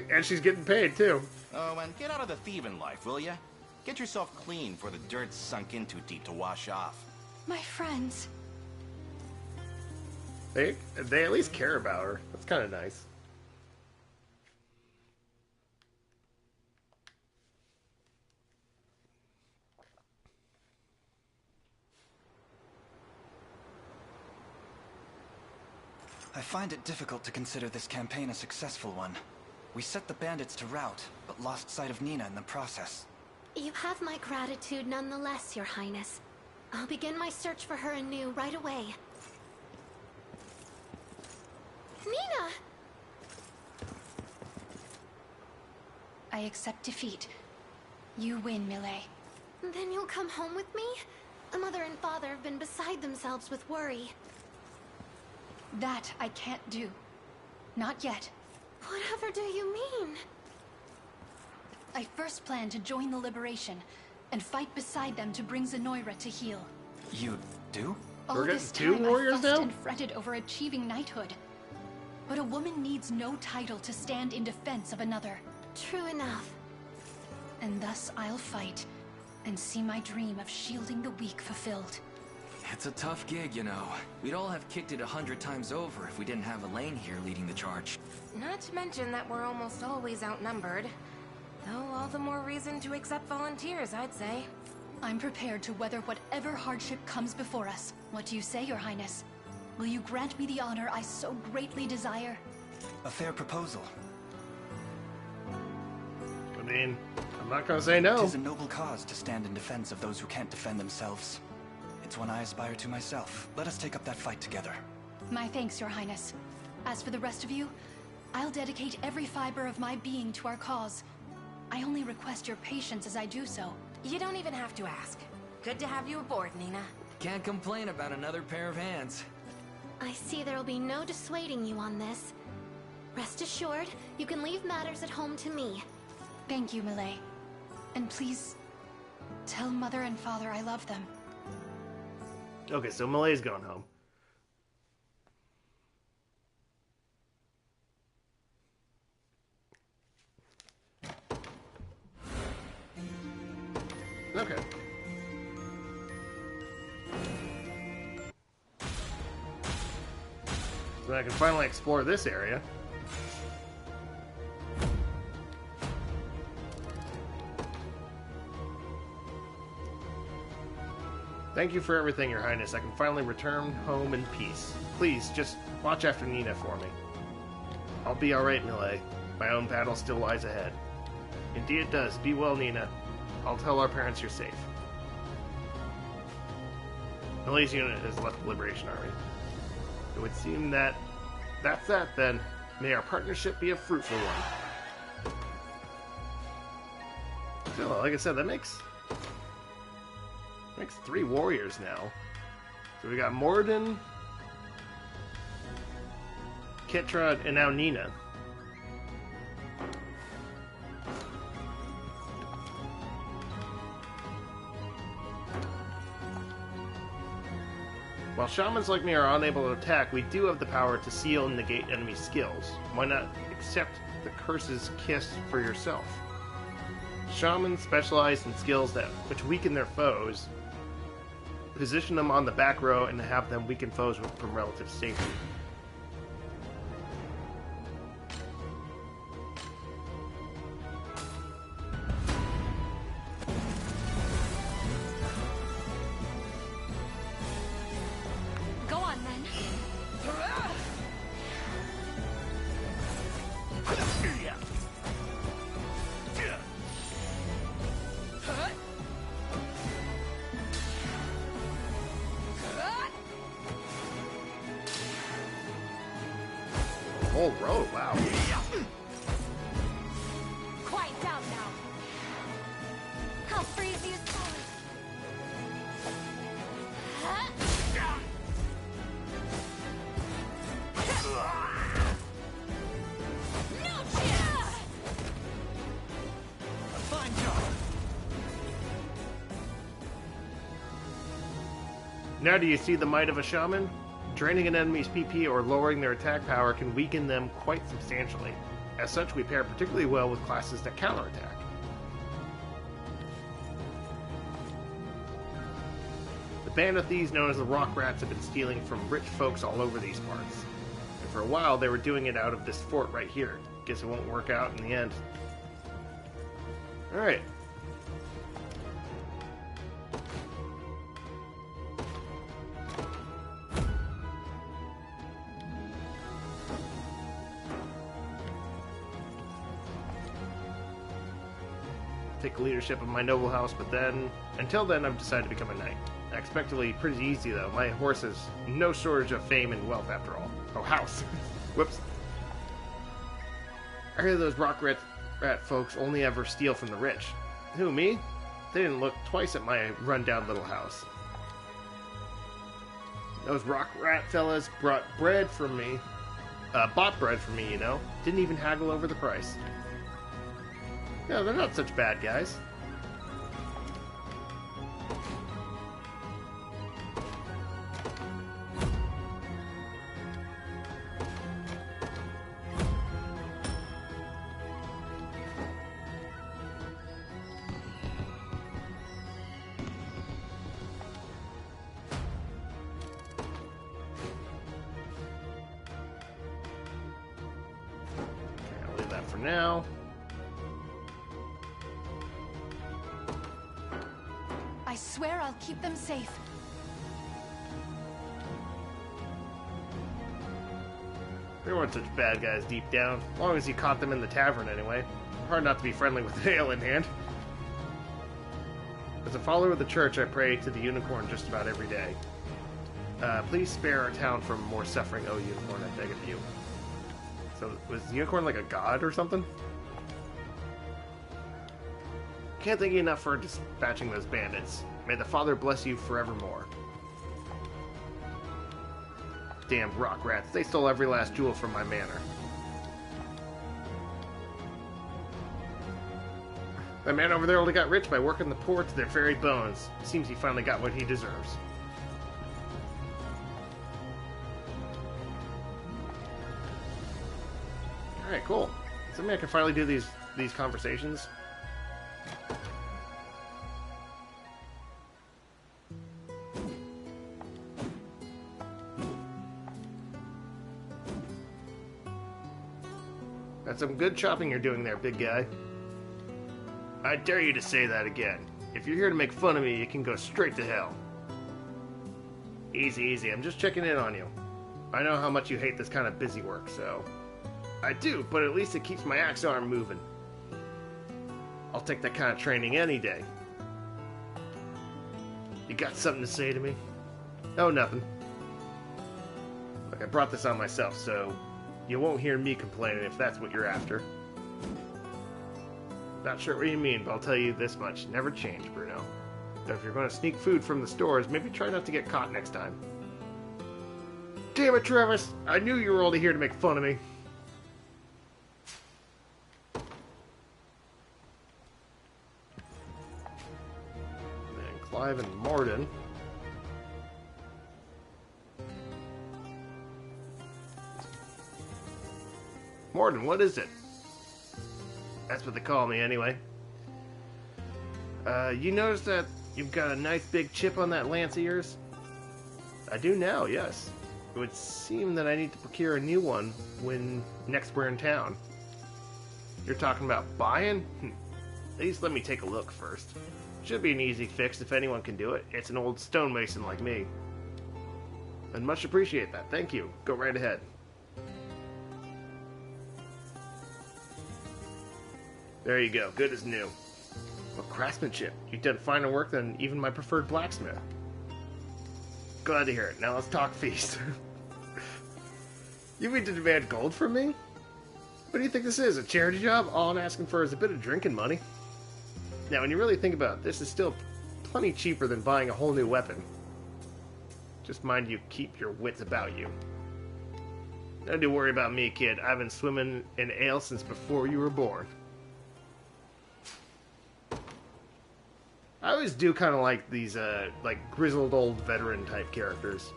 and she's getting paid, too. Oh, and get out of the thieving life, will ya? Get yourself clean before the dirt's sunk in too deep to wash off. My friends. They at least care about her. That's kind of nice. I find it difficult to consider this campaign a successful one. We set the bandits to rout, but lost sight of Nina in the process. You have my gratitude nonetheless, Your Highness. I'll begin my search for her anew right away. Nina! I accept defeat. You win, Millet. Then you'll come home with me? Mother and father have been beside themselves with worry. That I can't do. Not yet. Whatever do you mean? I first plan to join the Liberation and fight beside them to bring Zenoira to heel. You do? All this time I fussed and fretted over achieving knighthood. But a woman needs no title to stand in defense of another. True enough. And thus I'll fight and see my dream of shielding the weak fulfilled. It's a tough gig, you know. We'd all have kicked it 100 times over if we didn't have Elaine here leading the charge. Not to mention that we're almost always outnumbered. Though all the more reason to accept volunteers, I'd say. I'm prepared to weather whatever hardship comes before us. What do you say, Your Highness? Will you grant me the honor I so greatly desire? A fair proposal. I mean, I'm not gonna say no. It is a noble cause to stand in defense of those who can't defend themselves. It's one I aspire to myself. Let us take up that fight together. My thanks, Your Highness. As for the rest of you, I'll dedicate every fiber of my being to our cause. I only request your patience as I do so. You don't even have to ask. Good to have you aboard, Nina. Can't complain about another pair of hands. I see there'll be no dissuading you on this. Rest assured, you can leave matters at home to me. Thank you, Millet. And please, tell Mother and Father I love them. Okay, so Millet's going home. Okay. So I can finally explore this area. Thank you for everything, Your Highness. I can finally return home in peace. Please, just watch after Nina for me. I'll be alright, Millet. My own battle still lies ahead. Indeed it does. Be well, Nina. I'll tell our parents you're safe. The latest unit has left the Liberation Army. It would seem that that's that then. May our partnership be a fruitful one. So, like I said, that makes 3 warriors now. So we got Morden, Ketra, and now Nina. While shamans like me are unable to attack, we do have the power to seal and negate enemy skills. Why not accept the curse's kiss for yourself? Shamans specialize in skills which weaken their foes, position them on the back row, and have them weaken foes from relative safety. Whole row, wow. Quiet down now. I'll freeze you. Fine job. Now do you see the might of a shaman? Draining an enemy's PP or lowering their attack power can weaken them quite substantially. As such, we pair particularly well with classes that counterattack. The band of thieves known as the Rock Rats have been stealing from rich folks all over these parts. And for a while, they were doing it out of this fort right here. Guess it won't work out in the end. Alright. Take leadership of my noble house, but until then, I've decided to become a knight. I expect to be pretty easy, though. My horse has no shortage of fame and wealth, after all. Oh, house. Whoops. I hear those rock rat folks only ever steal from the rich. Who, me? They didn't look twice at my run-down little house. Those rock rat fellas bought bread from me, you know. Didn't even haggle over the price. No, they're not such bad guys. Okay, I'll leave that for now. I swear I'll keep them safe. They weren't such bad guys deep down, as long as you caught them in the tavern anyway. Hard not to be friendly with ale in hand. As a follower of the church, I pray to the unicorn just about every day. Please spare our town from more suffering, oh unicorn, I beg of you. So, was the unicorn like a god or something? Can't thank you enough for dispatching those bandits. May the Father bless you forevermore. Damn rock rats, they stole every last jewel from my manor. That man over there only got rich by working the poor to their very bones. Seems he finally got what he deserves. Alright, cool. So maybe I can finally do these conversations. That's some good chopping you're doing there, big guy. I dare you to say that again. If you're here to make fun of me, you can go straight to hell. Easy, easy. I'm just checking in on you. I know how much you hate this kind of busy work, so... I do, but at least it keeps my axe arm moving. I'll take that kind of training any day. You got something to say to me? Oh, nothing. Look, I brought this on myself, so you won't hear me complaining if that's what you're after. Not sure what you mean, but I'll tell you this much. Never change, Bruno. So if you're going to sneak food from the stores, maybe try not to get caught next time. Damn it, Travis! I knew you were only here to make fun of me. And Clive and Morden. Morden, what is it? That's what they call me, anyway. You notice that you've got a nice big chip on that lance of yours? I do now, yes. It would seem that I need to procure a new one when next we're in town. You're talking about buying? At least let me take a look first. Should be an easy fix if anyone can do it. It's an old stonemason like me. I'd much appreciate that. Thank you. Go right ahead. There you go. Good as new. Well, craftsmanship. You've done finer work than even my preferred blacksmith. Glad to hear it. Now let's talk feast. You mean to demand gold from me? What do you think this is? A charity job? All I'm asking for is a bit of drinking money. Now, when you really think about it, this is still plenty cheaper than buying a whole new weapon. Just mind you keep your wits about you. Don't do worry about me, kid. I've been swimming in ale since before you were born. I always do kind of like these, like, grizzled old veteran type characters.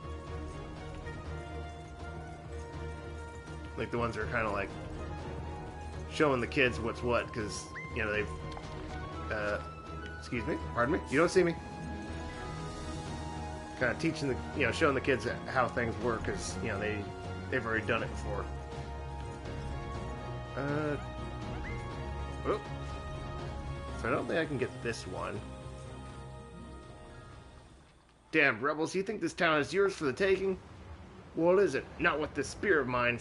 Like the ones that are kind of like showing the kids what's what, because, you know, they've, excuse me, pardon me, you don't see me. Kind of teaching the, you know, showing the kids how things work, because, you know, they've already done it before. Oh. So I don't think I can get this one. Damn, rebels, you think this town is yours for the taking? Well, is it? Not with the spear of mine.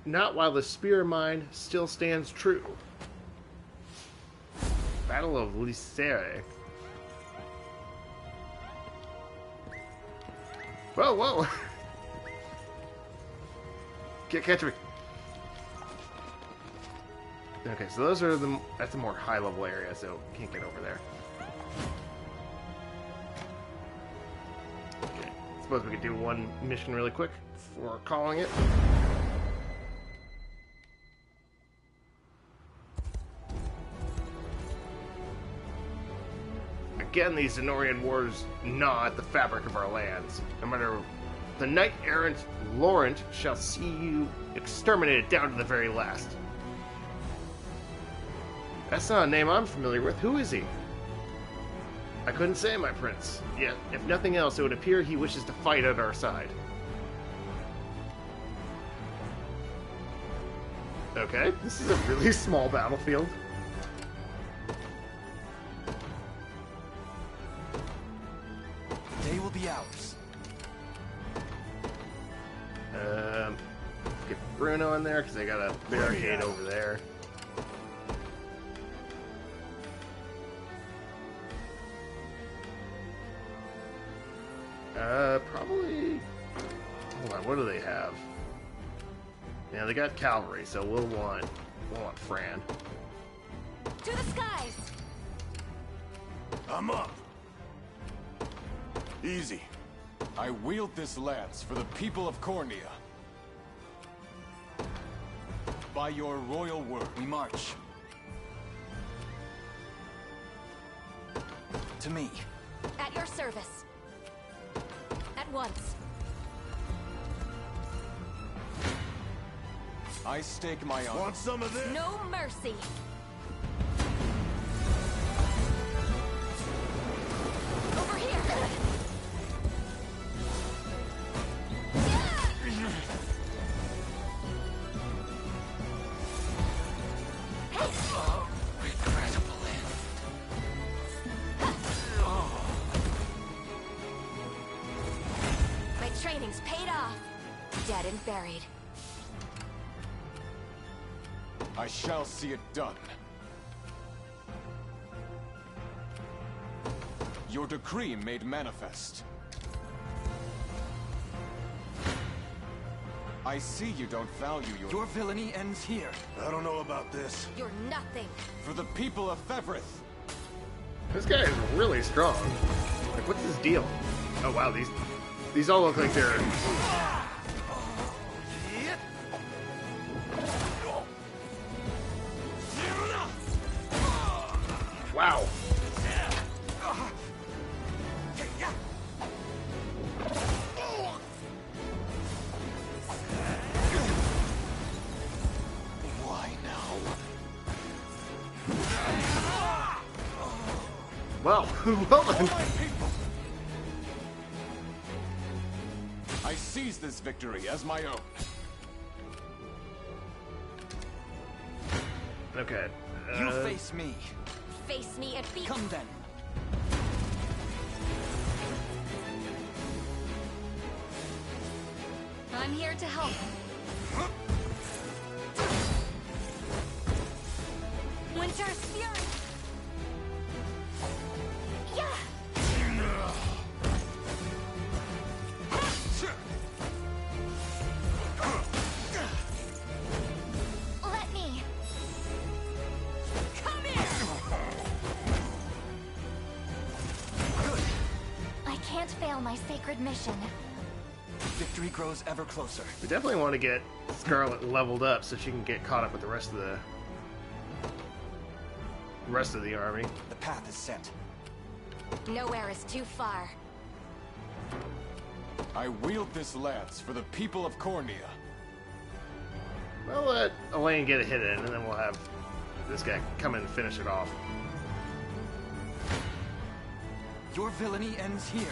Not while the spear of mine still stands true. Battle of Lycere. Whoa, whoa! Can't catch me. Okay, so those are that's a more high-level area, so can't get over there. Okay, suppose we could do one mission really quick before calling it. Again, these Zenorian wars gnaw at the fabric of our lands. No matter the knight-errant Laurent shall see you exterminated down to the very last. That's not a name I'm familiar with. Who is he? I couldn't say, my prince. Yet, if nothing else, it would appear he wishes to fight at our side. Okay, this is a really small battlefield. They will be ours. Get Bruno in there because they got a barricade over there. Probably. Hold on, what do they have? Yeah, they got cavalry, so we'll want Fran. To the skies! I'm up. Easy. I wield this lance for the people of Cornea. By your royal word, we march. To me. At your service. At once. I stake my honor. Want some of this? No mercy. Over here. Regrettable end. My training's paid off. Dead and buried. I shall see it done. Your decree made manifest. I see you don't value Your villainy ends here. I don't know about this. You're nothing. For the people of Fevrith. This guy is really strong. Like, what's his deal? Oh wow, these all look like they're... Wow. Why now? Well, well then. I seize this victory as my own. Okay. You face me. Face me and beat. Come then. I'm here to help. Winter's Fury. Yeah. Let me. Come here. Good. I can't fail my sacred mission. Victory grows ever closer. We definitely want to get Scarlett leveled up so she can get caught up with the rest of the army. The path is set. Nowhere is too far. I wield this lance for the people of Cornea. We'll let Elaine get a hit in, and then we'll have this guy come in and finish it off. Your villainy ends here.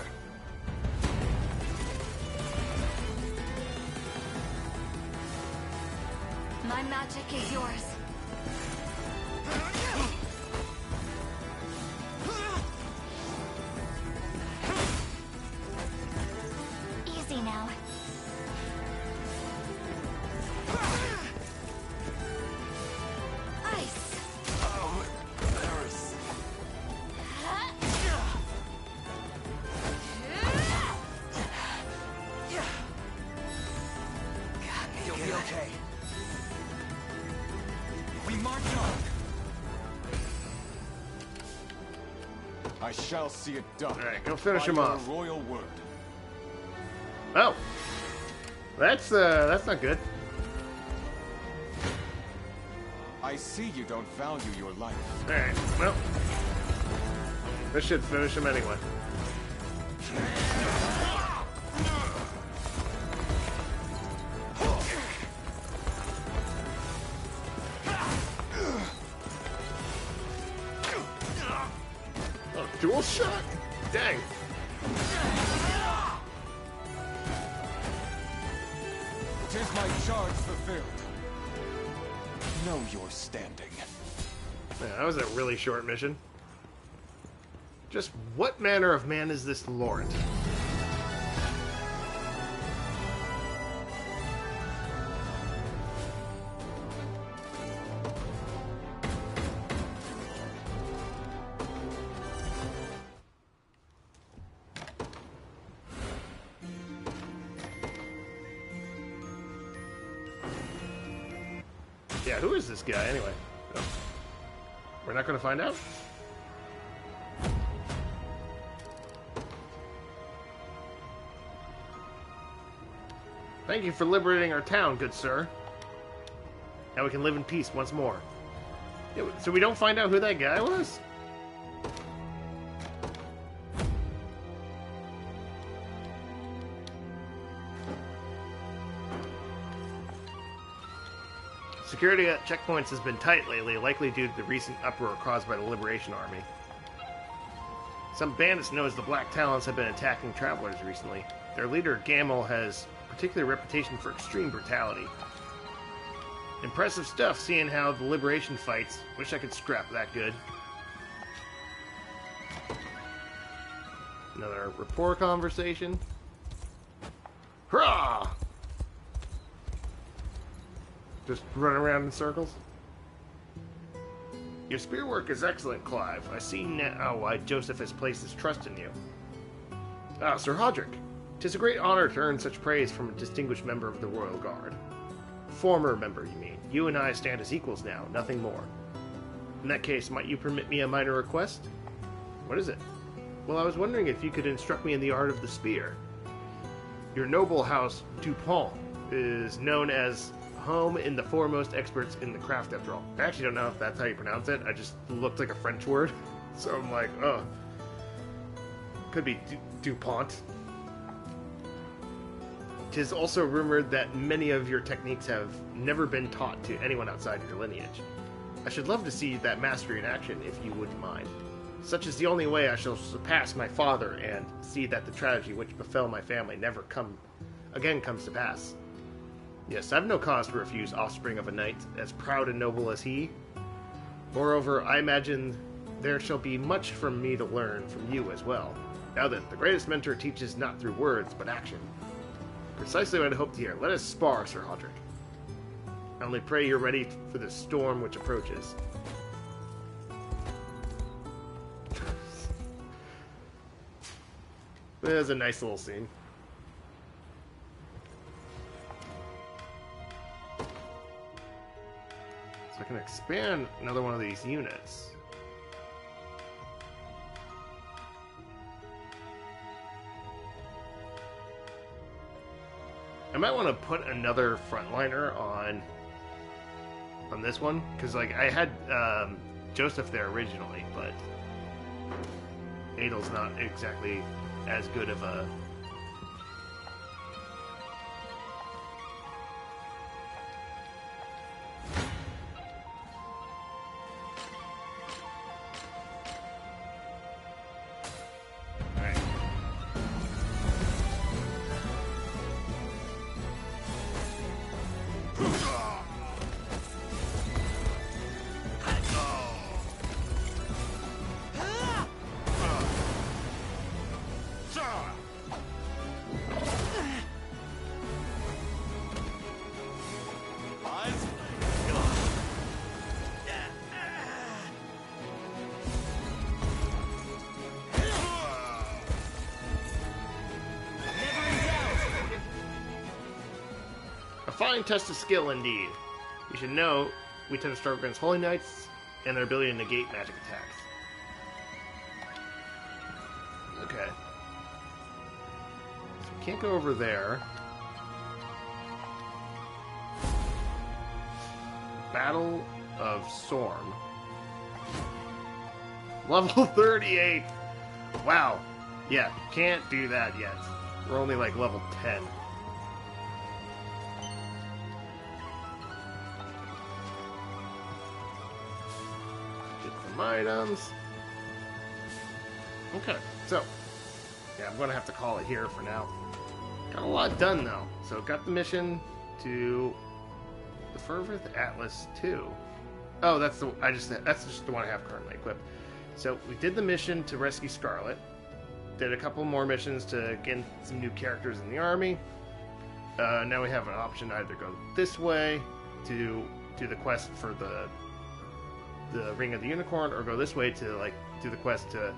My magic is yours. Easy now. Ice. Oh, Paris. You'll be okay. We march on. I shall see it done. All right, go finish By him your off. royal word. Oh, that's not good. I see you don't value your life. All right, well, this should finish him anyway. Oh, dual shot? Dang. Tis my charge fulfilled. Know your standing. Man, that was a really short mission. Just what manner of man is this Lord? Yeah, who is this guy anyway? Oh. We're not going to find out? Thank you for liberating our town, good sir. Now we can live in peace once more. Yeah, so we don't find out who that guy was? Security at checkpoints has been tight lately, likely due to the recent uproar caused by the Liberation Army. Some bandits known as the Black Talons have been attacking travelers recently. Their leader, Gamel, has a particular reputation for extreme brutality. Impressive stuff, seeing how the Liberation fights. Wish I could scrap that good. Another rapport conversation. Hurrah! Just run around in circles. Your spear work is excellent, Clive. I see now why Joseph has placed his trust in you. Ah, Sir Hodrick. 'Tis a great honor to earn such praise from a distinguished member of the Royal Guard. Former member, you mean. You and I stand as equals now, nothing more. In that case, might you permit me a minor request? What is it? Well, I was wondering if you could instruct me in the art of the spear. Your noble house, Dupont, is known as home in the foremost experts in the craft, after all. I actually don't know if that's how you pronounce it. I just looked like a French word. So I'm like, oh. Could be Dupont. 'Tis also rumored that many of your techniques have never been taught to anyone outside your lineage. I should love to see that mastery in action, if you wouldn't mind. Such is the only way I shall surpass my father and see that the tragedy which befell my family never comes to pass. Yes, I've no cause to refuse offspring of a knight as proud and noble as he. Moreover, I imagine there shall be much from me to learn from you as well. Now then, the greatest mentor teaches not through words, but action. Precisely what I hoped to hear. Let us spar, Sir Hodrick. I only pray you're ready for the storm which approaches. There's a nice little scene. So I can expand another one of these units. I might want to put another frontliner on this one, because like I had Joseph there originally, but Adel's not exactly as good of a... Fine test of skill, indeed. You should know we tend to struggle against Holy Knights and their ability to negate magic attacks. Okay. So we can't go over there. Battle of Sorm. Level 38! Wow. Yeah, can't do that yet. We're only like level 10. Items. Okay, so yeah, I'm gonna have to call it here for now. Got a lot done though. So got the mission to the Fervith Atlas 2. Oh, that's just the one I have currently equipped. So we did the mission to rescue Scarlett. Did a couple more missions to get some new characters in the army. Now we have an option to either go this way to do the quest for the Ring of the Unicorn, or go this way to like do the quest to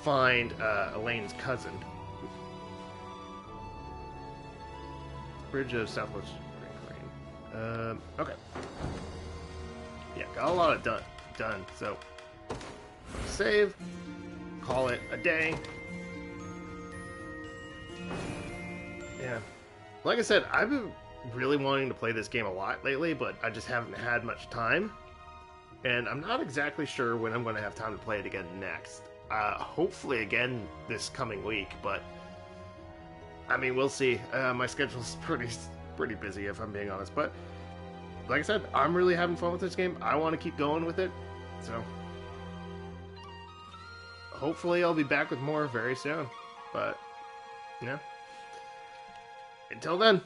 find Elaine's cousin. Bridge of Southwest Green. Okay. Yeah, got a lot of done. So save, call it a day. Yeah, like I said, I've been really wanting to play this game a lot lately, but I just haven't had much time. And I'm not exactly sure when I'm going to have time to play it again next. Hopefully again this coming week, but I mean, we'll see. My schedule's pretty busy, if I'm being honest. But like I said, I'm really having fun with this game. I want to keep going with it. So hopefully I'll be back with more very soon. But, you know, until then,